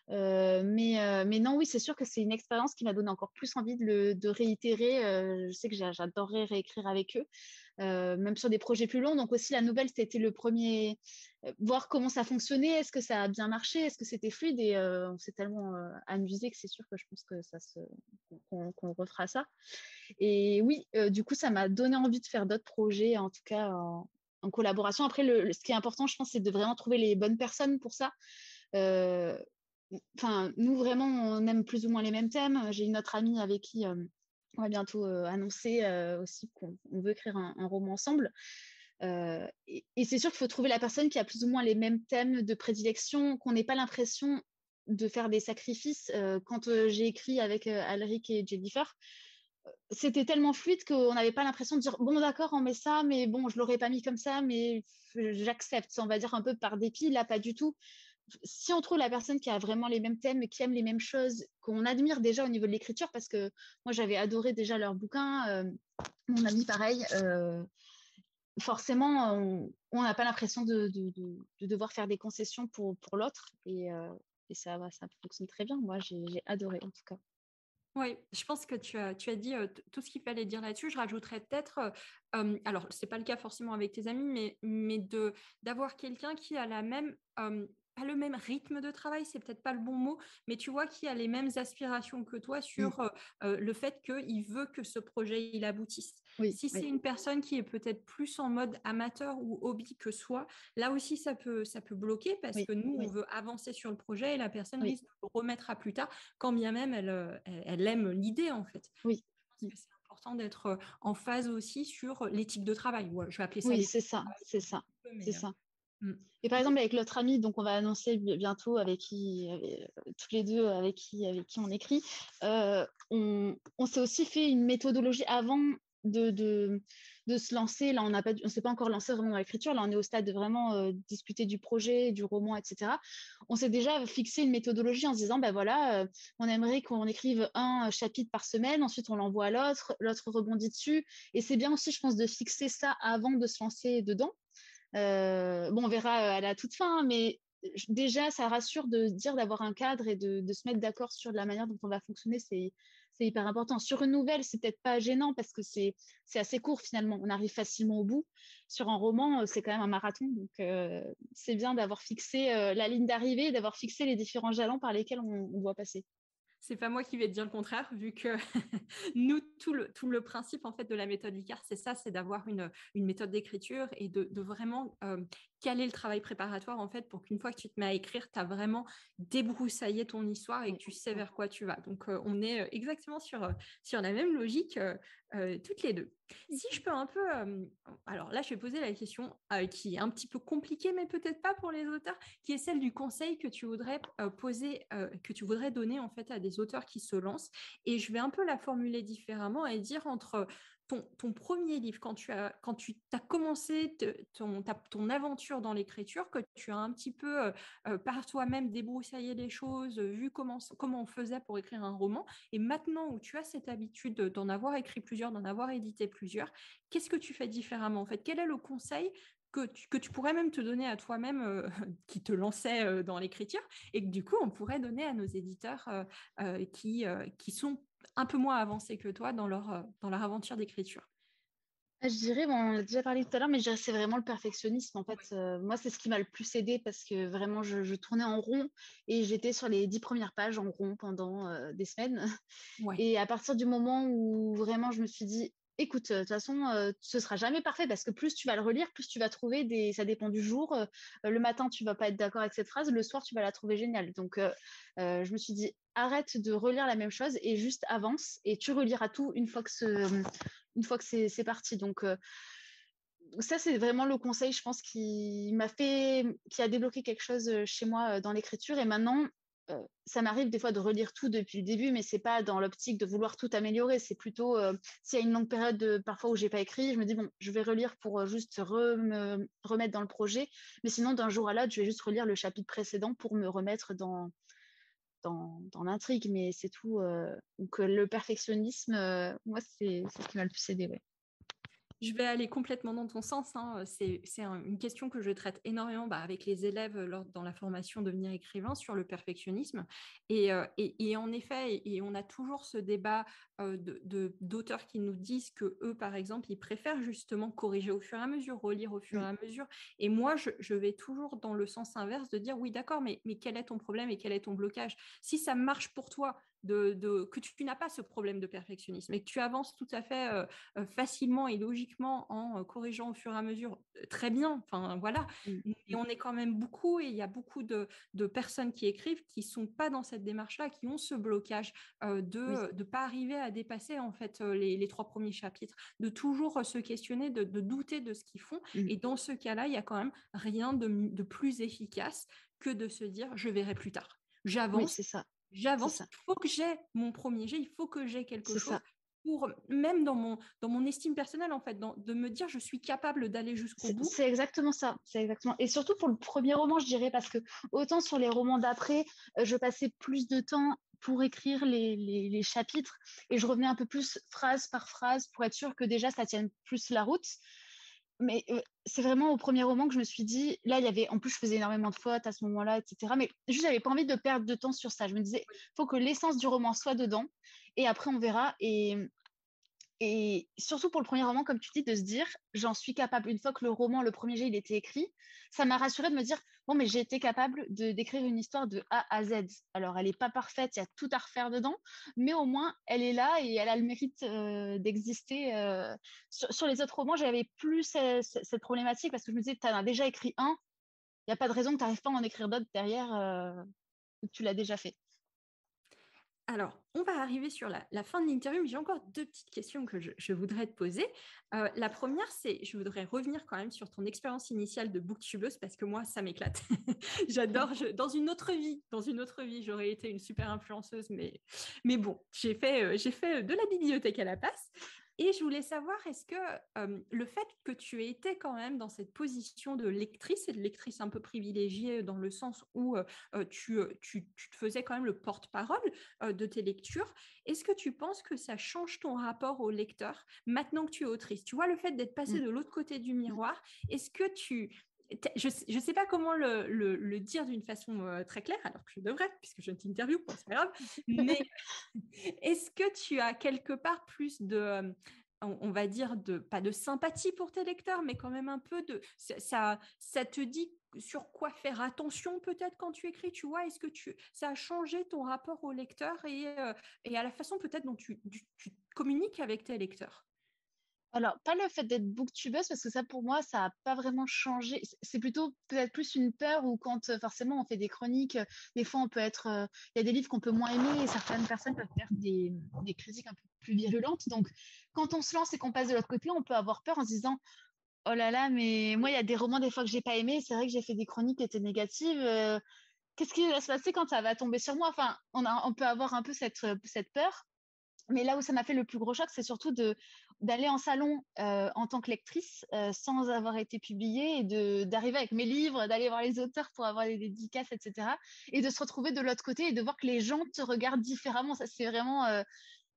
Mais non, oui, c'est sûr que c'est une expérience qui m'a donné encore plus envie de réitérer. Je sais que j'adorerais réécrire avec eux, même sur des projets plus longs. Donc aussi, la nouvelle, c'était le premier, voir comment ça fonctionnait, est-ce que ça a bien marché, est-ce que c'était fluide. Et on s'est tellement amusé que c'est sûr que je pense que qu'on refera ça. Et oui, du coup, ça m'a donné envie de faire d'autres projets, en tout cas en collaboration. Après, ce qui est important, je pense, c'est de vraiment trouver les bonnes personnes pour ça. Euh, Enfin, nous, vraiment, on aime plus ou moins les mêmes thèmes. J'ai une autre amie avec qui on va bientôt annoncer aussi qu'on veut écrire un roman ensemble. Et c'est sûr qu'il faut trouver la personne qui a plus ou moins les mêmes thèmes de prédilection, qu'on n'ait pas l'impression de faire des sacrifices. Quand j'ai écrit avec Alric et Jennifer, c'était tellement fluide qu'on n'avait pas l'impression de dire bon d'accord on met ça mais bon je l'aurais pas mis comme ça mais j'accepte, on va dire un peu par dépit. Là pas du tout, si on trouve la personne qui a vraiment les mêmes thèmes, qui aime les mêmes choses, qu'on admire déjà au niveau de l'écriture, parce que moi, j'avais adoré déjà leur bouquin, mon ami pareil, forcément, on n'a pas l'impression de devoir faire des concessions pour l'autre. Et ça fonctionne très bien. Moi, j'ai adoré, en tout cas. Oui, je pense que tu as dit tout ce qu'il fallait dire là-dessus. Je rajouterais peut-être, alors c'est pas le cas forcément avec tes amis, mais d'avoir quelqu'un qui a la même, pas le même rythme de travail, c'est peut-être pas le bon mot, mais tu vois, qui a les mêmes aspirations que toi Mm. sur le fait qu'il veut que ce projet il aboutisse. Oui, Si c'est oui, une personne qui est peut-être plus en mode amateur ou hobby que soi, là aussi ça peut bloquer parce oui, que nous, on oui, veut avancer sur le projet et la personne oui, risque de le remettre à plus tard quand bien même elle aime l'idée en fait. oui. Je pense Mm. que c'est important d'être en phase aussi sur l'éthique de travail. Ouais, je vais appeler ça Oui, l'éthique c'est de ça, travail c'est un ça, peu, c'est mais ça. mm. Et par exemple, avec l'autre ami, donc on va annoncer bientôt avec qui, toutes les deux, avec qui on écrit, on s'est aussi fait une méthodologie avant de, de, de se lancer. Là, on s'est pas encore lancé vraiment dans l'écriture. Là, on est au stade de vraiment discuter du projet, du roman, etc. On s'est déjà fixé une méthodologie en se disant, ben voilà, on aimerait qu'on écrive un chapitre par semaine, ensuite on l'envoie à l'autre, l'autre rebondit dessus. Et c'est bien aussi, je pense, de fixer ça avant de se lancer dedans. Bon, on verra à la toute fin, hein, mais déjà, ça rassure de dire d'avoir un cadre et de se mettre d'accord sur la manière dont on va fonctionner, c'est hyper important. Sur une nouvelle, c'est peut-être pas gênant parce que c'est assez court finalement. On arrive facilement au bout. Sur un roman, c'est quand même un marathon, donc c'est bien d'avoir fixé la ligne d'arrivée, d'avoir fixé les différents jalons par lesquels on doit passer. C'est pas moi qui vais te dire le contraire, vu que nous, tout le principe en fait de la méthode ICAR, c'est ça, c'est d'avoir une méthode d'écriture et de vraiment caler le travail préparatoire en fait pour qu'une fois que tu te mets à écrire, tu as vraiment débroussaillé ton histoire et que Oui, tu sais oui. vers quoi tu vas. Donc on est exactement sur la même logique toutes les deux. Si je peux un peu, alors là je vais poser la question qui est un petit peu compliquée, mais peut-être pas pour les auteurs, qui est celle du conseil que tu voudrais poser, que tu voudrais donner en fait à des auteurs qui se lancent. Et je vais un peu la formuler différemment et dire entre ton premier livre, quand tu as commencé ton aventure dans l'écriture, que tu as un petit peu par toi-même débroussaillé les choses, vu comment on faisait pour écrire un roman, et maintenant où tu as cette habitude d'en avoir écrit plusieurs, d'en avoir édité plusieurs, qu'est-ce que tu fais différemment en fait? Quel est le conseil que tu pourrais même te donner à toi-même qui te lançait dans l'écriture et que du coup, on pourrait donner à nos éditeurs qui sont un peu moins avancés que toi dans leur aventure d'écriture. Je dirais, bon, on en a déjà parlé tout à l'heure, mais je dirais que c'est vraiment le perfectionnisme. En fait, Oui. moi, c'est ce qui m'a le plus aidé parce que vraiment, je tournais en rond et j'étais sur les 10 premières pages en rond pendant des semaines. Ouais. Et à partir du moment où vraiment je me suis dit, écoute, de toute façon, ce sera jamais parfait parce que plus tu vas le relire, plus tu vas trouver des. Ça dépend du jour. Le matin, tu vas pas être d'accord avec cette phrase. Le soir, tu vas la trouver géniale. Donc, je me suis dit, arrête de relire la même chose et juste avance et tu reliras tout une fois que c'est parti. Donc, ça, c'est vraiment le conseil, je pense, qui a débloqué quelque chose chez moi dans l'écriture. Et maintenant, ça m'arrive des fois de relire tout depuis le début, mais c'est pas dans l'optique de vouloir tout améliorer. C'est plutôt s'il y a une longue période parfois où j'ai pas écrit, je me dis bon, je vais relire pour juste me remettre dans le projet. Mais sinon, d'un jour à l'autre, je vais juste relire le chapitre précédent pour me remettre dans l'intrigue. Mais c'est tout. Donc le perfectionnisme, moi, c'est ce qui m'a le plus aidé. Ouais. Je vais aller complètement dans ton sens, hein. Une question que je traite énormément avec les élèves dans la formation Devenir écrivain sur le perfectionnisme. Et en effet, et on a toujours ce débat d'auteurs qui nous disent que eux, par exemple, ils préfèrent justement corriger au fur et à mesure, relire au fur et Mm. à mesure. Et moi, je vais toujours dans le sens inverse de dire oui, d'accord, mais quel est ton problème et quel est ton blocage? Si ça marche pour toi, que tu n'as pas ce problème de perfectionnisme et que tu avances tout à fait facilement et logiquement en corrigeant au fur et à mesure, très bien, enfin voilà. Mm. Et Mm. on est quand même beaucoup, et il y a beaucoup de personnes qui écrivent qui sont pas dans cette démarche-là, qui ont ce blocage Oui. de ne pas arriver à dépasser en fait les trois premiers chapitres, de toujours se questionner, de douter de ce qu'ils font. Mm. Et dans ce cas-là, il y a quand même rien de plus efficace que de se dire je verrai plus tard. Oui, J'avance, c'est ça. C'est j'avance, ça. il faut que j'ai mon premier jet, il faut que j'ai quelque C'est chose. ça. pour, même dans mon estime personnelle, en fait, de me dire je suis capable d'aller jusqu'au bout. C'est exactement ça. C'est exactement. Et surtout pour le premier roman, je dirais, parce que autant sur les romans d'après, je passais plus de temps pour écrire les chapitres et je revenais un peu plus phrase par phrase pour être sûre que déjà ça tienne plus la route. Mais c'est vraiment au premier roman que je me suis dit, là, il y avait, en plus, je faisais énormément de fautes à ce moment-là, etc. Mais juste, j'avais pas envie de perdre de temps sur ça. Je me disais, il faut que l'essence du roman soit dedans et après, on verra. Et surtout pour le premier roman, comme tu dis, de se dire, j'en suis capable. Une fois que le roman, le premier jet, il était écrit, ça m'a rassurée de me dire, bon, mais j'ai été capable d'écrire une histoire de A à Z. Alors, elle n'est pas parfaite, il y a tout à refaire dedans, mais au moins, elle est là et elle a le mérite d'exister. Sur les autres romans, j'avais plus cette problématique parce que je me disais, tu en as déjà écrit un, il n'y a pas de raison que tu n'arrives pas à en écrire d'autres derrière, que tu l'as déjà fait. Alors, on va arriver sur la fin de l'interview, mais j'ai encore deux petites questions que je voudrais te poser. La première, c'est, je voudrais revenir quand même sur ton expérience initiale de booktubeuse parce que moi, ça m'éclate. J'adore. Dans une autre vie, j'aurais été une super influenceuse, mais bon, j'ai fait de la bibliothèque à la place. Et je voulais savoir, est-ce que le fait que tu aies été quand même dans cette position de lectrice et de lectrice un peu privilégiée dans le sens où tu te faisais quand même le porte-parole de tes lectures, est-ce que tu penses que ça change ton rapport au lecteur maintenant que tu es autrice? Tu vois, le fait d'être passée de l'autre côté du miroir, est-ce que je ne sais pas comment le dire d'une façon très claire, alors que je devrais, puisque je t'interviewe, bon, c'est pas grave, mais est-ce que tu as quelque part plus de, on va dire, pas de sympathie pour tes lecteurs, mais quand même un peu de... Ça te dit sur quoi faire attention peut-être quand tu écris, tu vois? Est-ce que ça a changé ton rapport au lecteur et à la façon peut-être dont tu communiques avec tes lecteurs? Alors, pas le fait d'être booktubeuse, parce que ça, pour moi, ça n'a pas vraiment changé. C'est plutôt peut-être plus une peur ou quand forcément on fait des chroniques, des fois on peut être. Il y a des livres qu'on peut moins aimer et certaines personnes peuvent faire des critiques un peu plus virulentes. Donc, quand on se lance et qu'on passe de l'autre côté, on peut avoir peur en se disant, oh là là, mais moi, il y a des romans des fois que j'ai pas aimés. C'est vrai que j'ai fait des chroniques qui étaient négatives. Qu'est-ce qui va se passer quand ça va tomber sur moi? Enfin, on peut avoir un peu cette peur. Mais là où ça m'a fait le plus gros choc, c'est surtout d'aller en salon en tant que lectrice sans avoir été publiée et d'arriver avec mes livres, d'aller voir les auteurs pour avoir des dédicaces, etc. Et de se retrouver de l'autre côté et de voir que les gens te regardent différemment. Ça, c'est vraiment...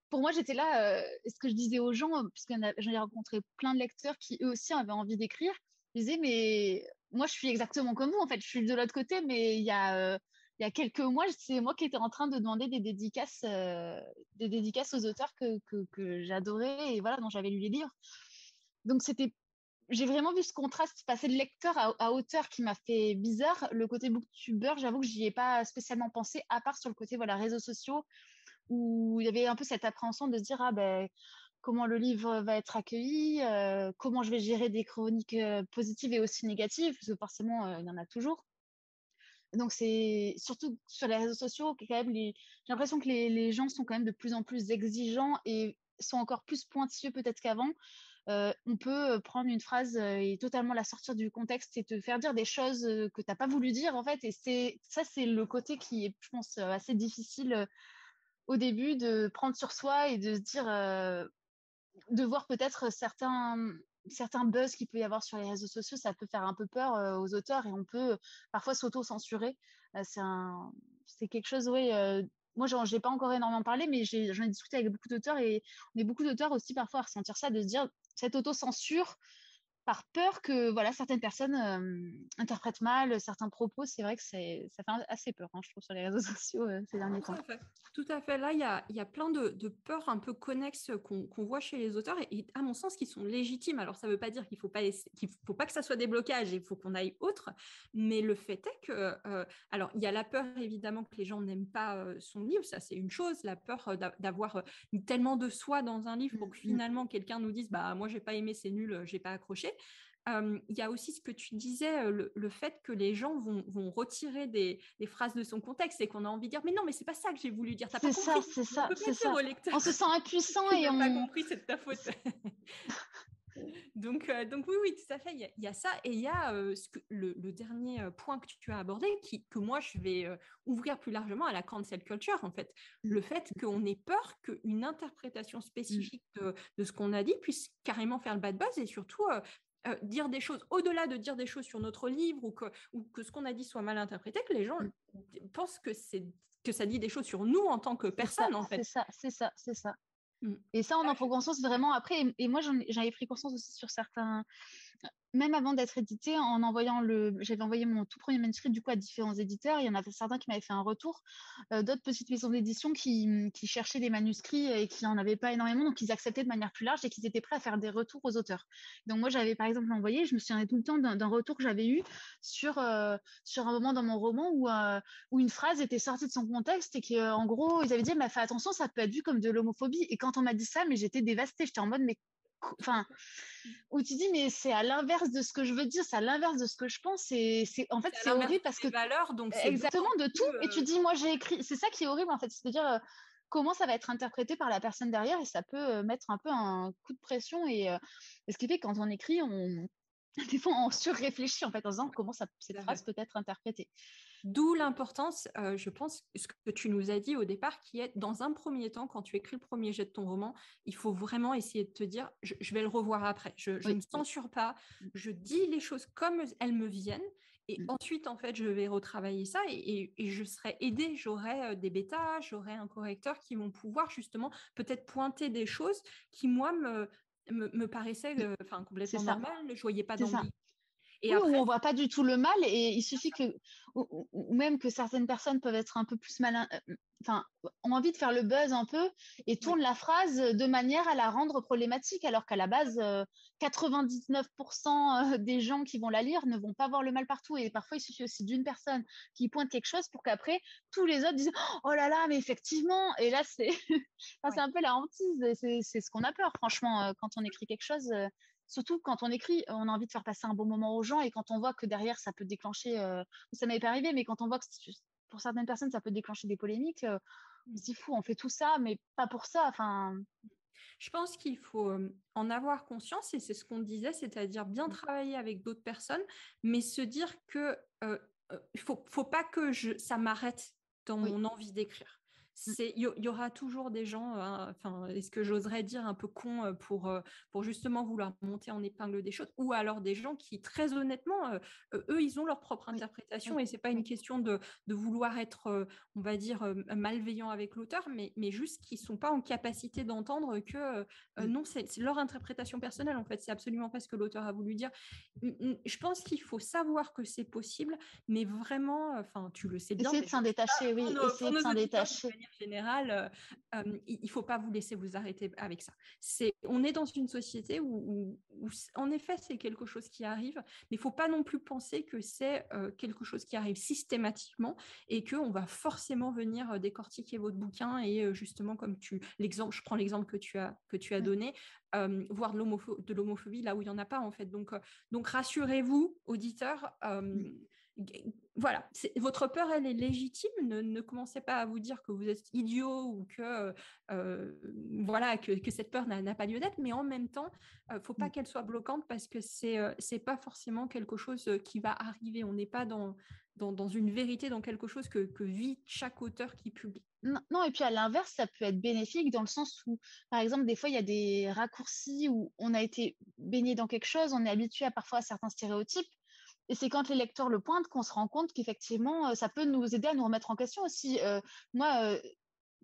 pour moi, j'étais là, ce que je disais aux gens, puisque j'en ai rencontré plein de lecteurs qui eux aussi avaient envie d'écrire, je disais, mais moi, je suis exactement comme vous, en fait. Je suis de l'autre côté, mais il y a quelques mois, c'est moi qui étais en train de demander des dédicaces aux auteurs que j'adorais et voilà, dont j'avais lu les livres. Donc, j'ai vraiment vu ce contraste passer de lecteur à auteur qui m'a fait bizarre. Le côté booktuber, j'avoue que j'y ai pas spécialement pensé, à part sur le côté, voilà, réseaux sociaux, où il y avait un peu cette appréhension de se dire, ah ben, comment le livre va être accueilli, comment je vais gérer des chroniques positives et aussi négatives, parce que forcément, il y en a toujours. Donc, c'est surtout sur les réseaux sociaux que quand même j'ai l'impression que les gens sont quand même de plus en plus exigeants et sont encore plus pointilleux peut-être qu'avant. On peut prendre une phrase et totalement la sortir du contexte et te faire dire des choses que tu n'as pas voulu dire en fait. Et c'est le côté qui est, je pense, assez difficile au début de prendre sur soi et de se dire, de voir peut-être certains buzz qu'il peut y avoir sur les réseaux sociaux, ça peut faire un peu peur aux auteurs et on peut parfois s'auto-censurer. C'est quelque chose, oui. Moi, j'ai pas encore énormément parlé, mais j'en ai discuté avec beaucoup d'auteurs et on est beaucoup d'auteurs aussi parfois à ressentir ça, de se dire cette auto-censure par peur que voilà, certaines personnes interprètent mal certains propos. C'est vrai que ça fait assez peur, hein, je trouve, sur les réseaux sociaux ces derniers Tout temps. à fait. Tout à fait. Là, il y a plein de peurs un peu connexes qu'on voit chez les auteurs et, à mon sens, qui sont légitimes. Alors, ça ne veut pas dire qu'il faut pas que ça soit des blocages, il faut qu'on aille autre. Mais le fait est que, alors, il y a la peur, évidemment, que les gens n'aiment pas son livre. Ça, c'est une chose. La peur d'avoir mis tellement de soi dans un livre pour que finalement, quelqu'un nous dise, bah, moi, j'ai pas aimé, c'est nul, j'ai pas accroché. Il y a aussi ce que tu disais, le fait que les gens vont retirer des phrases de son contexte et qu'on a envie de dire mais non, mais c'est pas ça que j'ai voulu dire, t'as pas C'est ça, compris. c'est On ça, peut pas c'est dire ça. au lecteur On se sent impuissant tu et n'as pas on, compris, c'est de ta faute. Donc oui, oui, tout à fait, il y a ça. Et il y a le dernier point que tu as abordé, que moi, je vais ouvrir plus largement à la cancel culture, en fait. Le fait qu'on ait peur qu'une interprétation Mm. spécifique de ce qu'on a dit puisse carrément faire le bad buzz et surtout dire des choses, au-delà de dire des choses sur notre livre ou que ce qu'on a dit soit mal interprété, que les gens Mm. pensent que ça dit des choses sur nous en tant que C'est ça, personne, en c'est fait. ça, c'est ça, c'est ça. Mm. Et ça, on Ah, en prend conscience vraiment après. Et moi, j'avais pris conscience aussi sur certains, même avant d'être édité, j'avais envoyé mon tout premier manuscrit du coup à différents éditeurs. Il y en avait certains qui m'avaient fait un retour, d'autres petites maisons d'édition qui cherchaient des manuscrits et qui en avaient pas énormément, donc ils acceptaient de manière plus large et qu'ils étaient prêts à faire des retours aux auteurs. Donc moi, j'avais par exemple envoyé, je me souviens tout le temps d'un retour que j'avais eu sur un moment dans mon roman où une phrase était sortie de son contexte et qu'en gros, ils avaient dit, mais fais attention, ça peut être vu comme de l'homophobie. Et quand on m'a dit ça, mais j'étais dévastée, j'étais en mode, mais enfin, où tu dis, mais c'est à l'inverse de ce que je veux dire, c'est à l'inverse de ce que je pense. En fait, c'est à c'est l'inverse horrible de parce que mes valeurs, donc c'est exactement d'autant de tout. plus... Et tu dis, moi j'ai écrit, c'est ça qui est horrible en fait, c'est-à-dire comment ça va être interprété par la personne derrière et ça peut mettre un peu un coup de pression. Et ce qui fait que quand on écrit, des fois on surréfléchit en fait en se disant comment cette phrase peut être interprétée. D'où l'importance, je pense, ce que tu nous as dit au départ, qui est, dans un premier temps, quand tu écris le premier jet de ton roman, il faut vraiment essayer de te dire, je vais le revoir après. Je ne Oui, me oui. censure pas, je dis les choses comme elles me viennent, et Mm. ensuite, en fait, je vais retravailler ça, et je serai aidée, j'aurai des bêtas, j'aurai un correcteur qui vont pouvoir justement peut-être pointer des choses qui, moi, me paraissaient C'est complètement ça, normales, je ne voyais pas c'est ça. d'ambigu. Et Oui, où après, on voit pas du tout le mal et il suffit que, ou même que certaines personnes peuvent être un peu plus malin, enfin, ont envie de faire le buzz un peu et oui, tournent la phrase de manière à la rendre problématique, alors qu'à la base, 99% des gens qui vont la lire ne vont pas voir le mal partout. Et parfois, il suffit aussi d'une personne qui pointe quelque chose pour qu'après, tous les autres disent, oh là là, mais effectivement. Et là, c'est, enfin, c'est oui. un peu la hantise. Et c'est ce qu'on a peur, franchement, quand on écrit quelque chose. Surtout quand on écrit, on a envie de faire passer un bon moment aux gens et quand on voit que derrière ça peut déclencher, ça m'avait pas arrivé, mais quand on voit que pour certaines personnes ça peut déclencher des polémiques, on se dit fou, on fait tout ça, mais pas pour ça. Enfin, Je pense qu'il faut en avoir conscience et c'est ce qu'on disait, c'est-à-dire bien travailler avec d'autres personnes, mais se dire que faut pas que ça m'arrête dans oui, mon envie d'écrire. mm, Il y aura toujours des gens, enfin, est-ce que j'oserais dire un peu con pour justement vouloir monter en épingle des choses, ou alors des gens qui, très honnêtement, eux, ils ont leur propre oui, interprétation oui, et c'est pas une oui, question de vouloir être on va dire, malveillants avec l'auteur, mais juste qu'ils ne sont pas en capacité d'entendre que mm. non, c'est leur interprétation personnelle, en fait, c'est absolument pas ce que l'auteur a voulu dire. Je pense qu'il faut savoir que c'est possible, mais vraiment, enfin, tu le sais bien, Essayer mais de je le sais pas, s'en détacher, oui, pour essayer de nos s'en auditeurs de détacher. manière générale, il ne faut pas vous laisser vous arrêter avec ça. On est dans une société où en effet, c'est quelque chose qui arrive, mais il ne faut pas non plus penser que c'est quelque chose qui arrive systématiquement et qu'on va forcément venir décortiquer votre bouquin et justement, je prends l'exemple que tu as Oui, donné, voir de l'homophobie là où il n'y en a pas en fait. Donc rassurez-vous, auditeurs, mm, voilà, votre peur, elle est légitime. Ne commencez pas à vous dire que vous êtes idiot ou voilà, que cette peur n'a pas lieu d'être, mais en même temps, faut pas mm. qu'elle soit bloquante parce que c'est pas forcément quelque chose qui va arriver. On n'est pas dans une vérité, dans quelque chose que vit chaque auteur qui publie. Non, non, et puis à l'inverse, ça peut être bénéfique dans le sens où, par exemple, des fois, il y a des raccourcis où on a été baigné dans quelque chose, on est habitué à parfois à certains stéréotypes. Et c'est quand les lecteurs le pointent qu'on se rend compte qu'effectivement, ça peut nous aider à nous remettre en question aussi. Moi,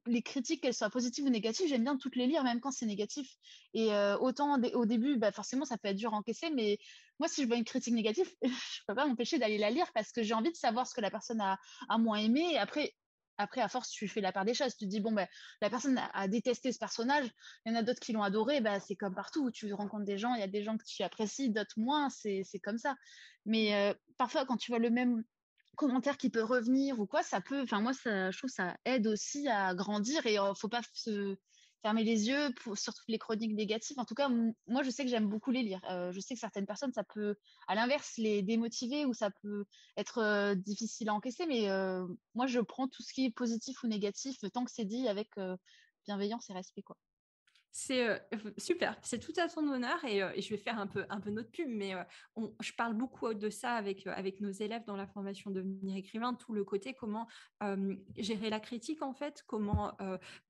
les critiques, qu'elles soient positives ou négatives, j'aime bien toutes les lire, même quand c'est négatif. Et autant au début, bah, forcément, ça peut être dur à encaisser, mais moi, si je vois une critique négative, je peux pas m'empêcher d'aller la lire parce que j'ai envie de savoir ce que la personne a moins aimé. Et après, à force, tu fais la part des choses. Tu te dis, bon, ben, la personne a détesté ce personnage, il y en a d'autres qui l'ont adoré, bah, c'est comme partout. Tu rencontres des gens, il y a des gens que tu apprécies, d'autres moins, c'est comme ça. Mais parfois, quand tu vois le même commentaire qui peut revenir ou quoi, ça peut, enfin moi je trouve que ça aide aussi à grandir et faut pas se fermer les yeux pour surtout les chroniques négatives. En tout cas, moi je sais que j'aime beaucoup les lire. Je sais que certaines personnes ça peut à l'inverse les démotiver ou ça peut être difficile à encaisser, mais moi je prends tout ce qui est positif ou négatif tant que c'est dit avec bienveillance et respect quoi. C'est super, c'est tout à ton honneur et je vais faire un peu notre pub, mais je parle beaucoup de ça avec nos élèves dans la formation Devenir écrivain, tout le côté comment gérer la critique en fait, comment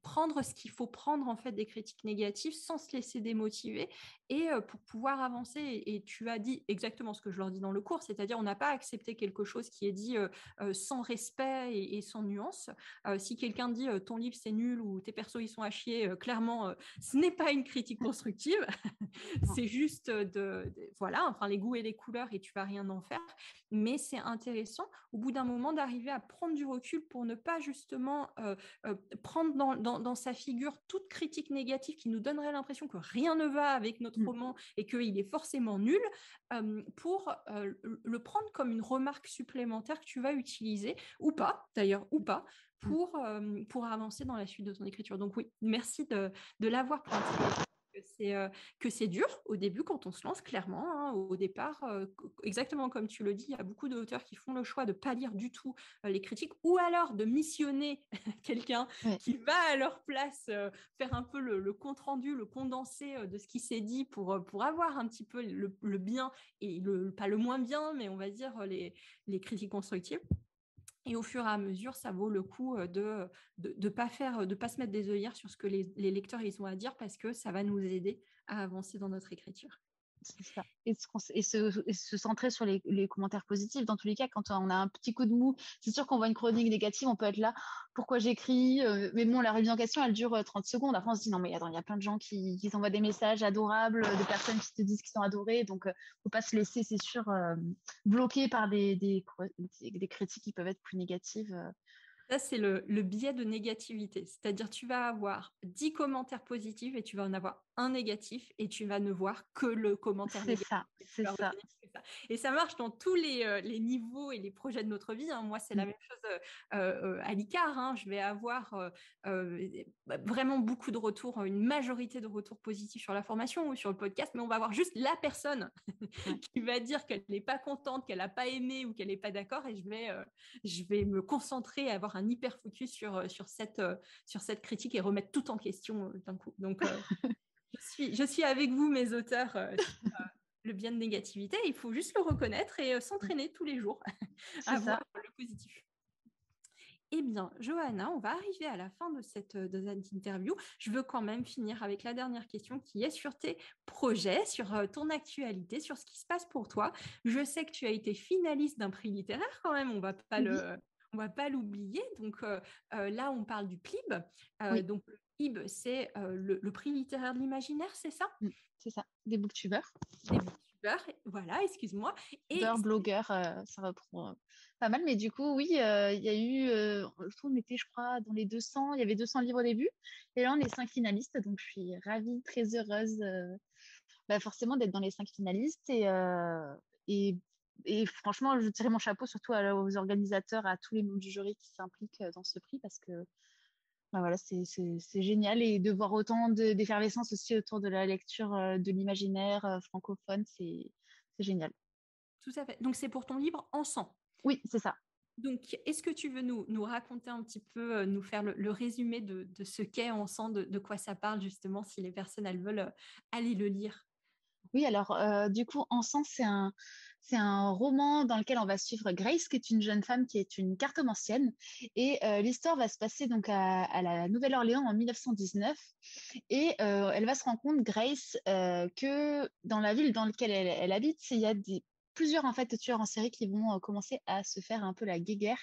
prendre ce qu'il faut prendre en fait des critiques négatives sans se laisser démotiver et pour pouvoir avancer. Et tu as dit exactement ce que je leur dis dans le cours, c'est-à-dire on n'a pas accepté quelque chose qui est dit sans respect et sans nuance. Si quelqu'un dit ton livre c'est nul ou tes persos ils sont à chier, clairement ce n'est pas une critique constructive, Non. c'est juste voilà, enfin les goûts et les couleurs et tu vas rien en faire. Mais c'est intéressant au bout d'un moment d'arriver à prendre du recul pour ne pas justement prendre dans sa figure toute critique négative qui nous donnerait l'impression que rien ne va avec notre roman et qu'il est forcément nul, pour le prendre comme une remarque supplémentaire que tu vas utiliser, ou pas d'ailleurs, ou pas, pour avancer dans la suite de ton écriture. Donc oui, merci de l'avoir pointé. Que c'est dur au début quand on se lance, clairement. Hein, au départ, exactement comme tu le dis, il y a beaucoup d'auteurs qui font le choix de ne pas lire du tout les critiques ou alors de missionner quelqu'un qui va à leur place faire un peu le compte-rendu, le condensé de ce qui s'est dit pour avoir un petit peu le bien et pas le moins bien, mais on va dire les critiques constructives. Et au fur et à mesure, ça vaut le coup de pas se mettre des œillères sur ce que les lecteurs ils ont à dire parce que ça va nous aider à avancer dans notre écriture. C'est ça. Et se centrer sur les commentaires positifs. Dans tous les cas, quand on a un petit coup de mou, c'est sûr qu'on voit une chronique négative, on peut être là, pourquoi j'écris mais bon, la remise en question, elle dure 30 secondes. Après, on se dit, non, mais attends, il y a plein de gens qui s'envoient des messages adorables, de personnes qui te disent qu'ils sont adorés. Donc, faut pas se laisser, c'est sûr, bloquer par des critiques qui peuvent être plus négatives. Ça, c'est le biais de négativité. C'est-à-dire, tu vas avoir 10 commentaires positifs et tu vas en avoir un négatif et tu vas ne voir que le commentaire C'est négatif. ça, c'est ça. Et ça marche dans tous les niveaux et les projets de notre vie. Hein. Moi, c'est la même chose à l'ICAR. Hein. Je vais avoir vraiment beaucoup de retours, une majorité de retours positifs sur la formation ou sur le podcast, mais on va avoir juste la personne qui va dire qu'elle n'est pas contente, qu'elle n'a pas aimé ou qu'elle n'est pas d'accord et je vais me concentrer à avoir un hyper focus sur cette critique et remettre tout en question d'un coup. Donc, je suis avec vous, mes auteurs, sur le bien de négativité. Il faut juste le reconnaître et s'entraîner tous les jours à voir le positif. Eh bien, Johanna, on va arriver à la fin de cette interview. Je veux quand même finir avec la dernière question qui est sur tes projets, sur ton actualité, sur ce qui se passe pour toi. Je sais que tu as été finaliste d'un prix littéraire quand même, on va pas l'oublier. Donc là, on parle du PLIB. Donc le PLIB, c'est le prix littéraire de l'imaginaire, c'est ça? C'est ça, des booktubers. Des booktubers, voilà, excuse-moi. Et blogueurs, ça reprend pas mal. Mais du coup, oui, il y a eu, on était, je crois, dans les 200, il y avait 200 livres au début. Et là, on est 5 finalistes. Donc, je suis ravie, très heureuse forcément d'être dans les 5 finalistes. Et franchement, je tirais mon chapeau surtout aux organisateurs, à tous les membres du jury qui s'impliquent dans ce prix parce que voilà, c'est génial. Et de voir autant d'effervescence aussi autour de la lecture de l'imaginaire francophone, c'est génial. Tout à fait. Donc, c'est pour ton livre En sang. Oui, c'est ça. Donc, est-ce que tu veux nous raconter un petit peu, nous faire le résumé de ce qu'est En sang, de quoi ça parle justement, si les personnes elles veulent aller le lire? Oui, alors du coup, En sang, c'est un roman dans lequel on va suivre Grace, qui est une jeune femme qui est une cartomancienne. Et l'histoire va se passer donc à la Nouvelle-Orléans en 1919. Et elle va se rendre compte, Grace, que dans la ville dans laquelle elle habite, il y a plusieurs en fait tueurs en série qui vont commencer à se faire un peu la guéguerre.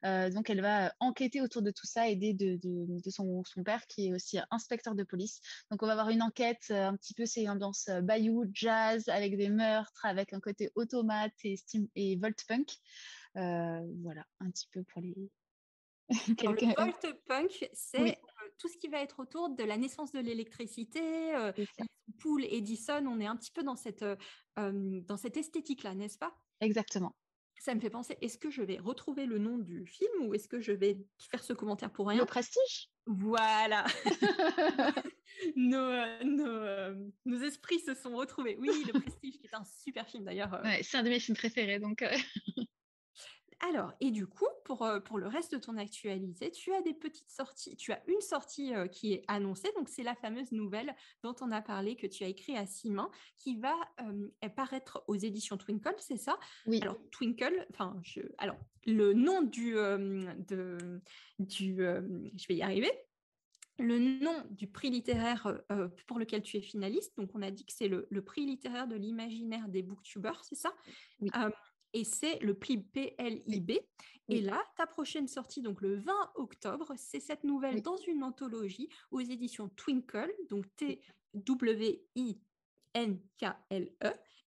Donc elle va enquêter autour de tout ça, aider de son père qui est aussi inspecteur de police. Donc on va avoir une enquête un petit peu, c'est ambiance bayou, jazz, avec des meurtres, avec un côté automate et Voltpunk. Voilà, un petit peu pour les... Alors, le Voltpunk, c'est tout ce qui va être autour de la naissance de l'électricité, les ampoules Edison. On est un petit peu dans cette esthétique-là, n'est-ce pas? Exactement. Ça me fait penser, est-ce que je vais retrouver le nom du film ou est-ce que je vais faire ce commentaire pour rien? Le Prestige. Voilà. nos esprits se sont retrouvés. Oui, Le Prestige, qui est un super film d'ailleurs. Ouais, c'est un de mes films préférés. Donc, Alors, et du coup, pour le reste de ton actualité, tu as des petites sorties. Tu as une sortie qui est annoncée, donc c'est la fameuse nouvelle dont on a parlé, que tu as écrit à 6 mains, qui va paraître aux éditions Twinkle, c'est ça? Oui, Alors, Twinkle, alors, le nom je vais y arriver. Le nom du prix littéraire pour lequel tu es finaliste, donc on a dit que c'est le prix littéraire de l'imaginaire des booktubers, c'est ça? oui, Euh, et c'est le prix oui, PLIB. Et oui, là, ta prochaine sortie, donc le 20 octobre, c'est cette nouvelle oui, dans une anthologie aux éditions Twinkle, donc oui. Twinkle.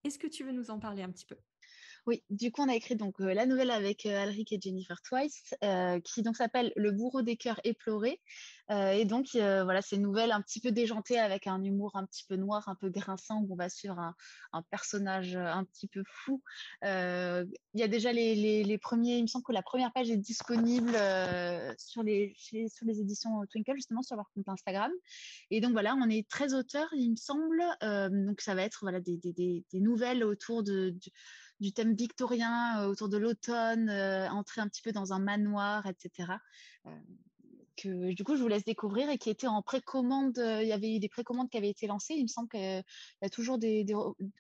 Est-ce que tu veux nous en parler un petit peu? Oui, du coup, on a écrit donc la nouvelle avec Alric et Jennifer Twice, qui donc s'appelle Le bourreau des cœurs éplorés. Et donc, voilà, c'est une nouvelle un petit peu déjantée avec un humour un petit peu noir, un peu grinçant, où on va suivre un personnage un petit peu fou. Il y a déjà les premiers, il me semble que la première page est disponible sur les éditions Twinkle, justement, sur leur compte Instagram. Et donc, voilà, on est 13 auteurs, il me semble. Donc, ça va être voilà, des nouvelles autour du thème victorien, autour de l'automne, entrer un petit peu dans un manoir, etc. Euh, que du coup, je vous laisse découvrir et qui était en précommande. Il y avait eu des précommandes qui avaient été lancées. Il me semble qu'il y a toujours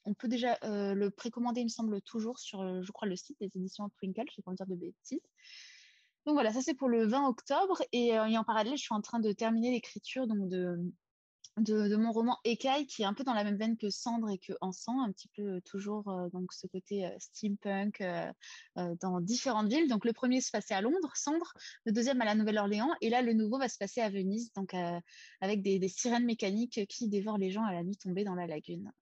on peut déjà le précommander, il me semble, toujours sur, je crois, le site des éditions Twinkle. Je ne vais pas dire de bêtises. Donc voilà, ça c'est pour le 20 octobre. Et en parallèle, je suis en train de terminer l'écriture donc de mon roman Écaille, qui est un peu dans la même veine que Cendre et que Encens, un petit peu toujours donc ce côté steampunk dans différentes villes. Donc le premier se passait à Londres, Cendre, le deuxième à la Nouvelle-Orléans, et là le nouveau va se passer à Venise, donc avec des sirènes mécaniques qui dévorent les gens à la nuit tombée dans la lagune.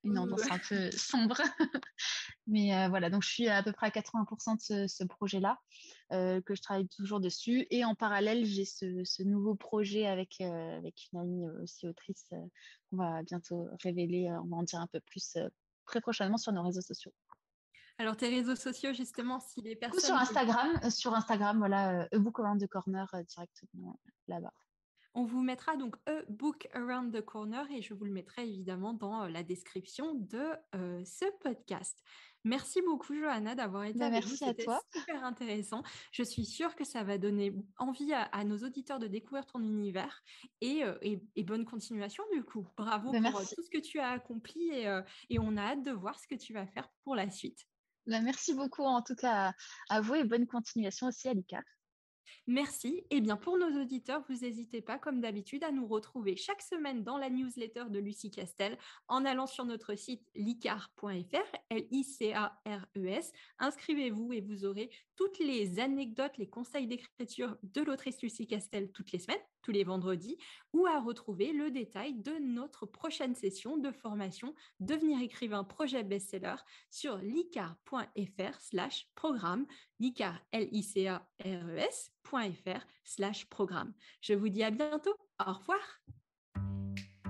Une ambiance un peu sombre. Mais voilà, donc je suis à peu près à 80% de ce projet-là, que je travaille toujours dessus. Et en parallèle, j'ai ce nouveau projet avec une amie aussi autrice qu'on va bientôt révéler. On va en dire un peu plus très prochainement sur nos réseaux sociaux. Alors, tes réseaux sociaux, justement, si les Du coup, personnes veulent. Sur Instagram, voilà, A Book Around the Corner directement là-bas. On vous mettra donc A Book Around the Corner et je vous le mettrai évidemment dans la description de ce podcast. Merci beaucoup, Johanna, d'avoir été Ben, avec nous. merci à C'était toi. super intéressant. Je suis sûre que ça va donner envie à nos auditeurs de découvrir ton univers et bonne continuation du coup. Bravo Ben, pour merci. tout ce que tu as accompli et on a hâte de voir ce que tu vas faire pour la suite. Ben, merci beaucoup en tout cas à vous et bonne continuation aussi, Alika. Merci. Et bien pour nos auditeurs, vous n'hésitez pas, comme d'habitude, à nous retrouver chaque semaine dans la newsletter de Lucie Castel en allant sur notre site licar.fr, Licares. Inscrivez-vous et vous aurez toutes les anecdotes, les conseils d'écriture de l'autrice Lucie Castel toutes les semaines, tous les vendredis, ou à retrouver le détail de notre prochaine session de formation Devenir écrivain projet best-seller sur licar.fr/programme, licar, licares.fr/programme. Je vous dis à bientôt. Au revoir.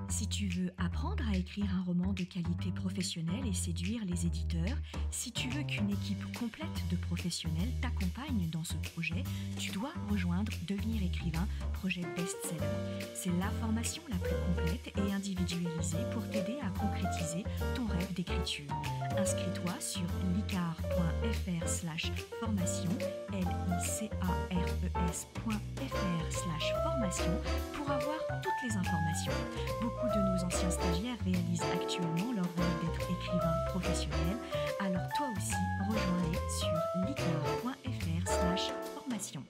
Si tu veux apprendre à écrire un roman de qualité professionnelle et séduire les éditeurs, si tu veux qu'une équipe complète de professionnels t'accompagne dans ce projet, tu dois rejoindre Devenir écrivain, projet best-seller. C'est la formation la plus complète et individualisée pour t'aider à concrétiser ton rêve d'écriture. Inscris-toi sur licar.fr/formation, licares.fr/formation pour avoir toutes les informations. Beaucoup de nos anciens stagiaires réalisent actuellement leur rêve d'être écrivain professionnel, alors toi aussi, rejoins-les sur licar.fr/formation.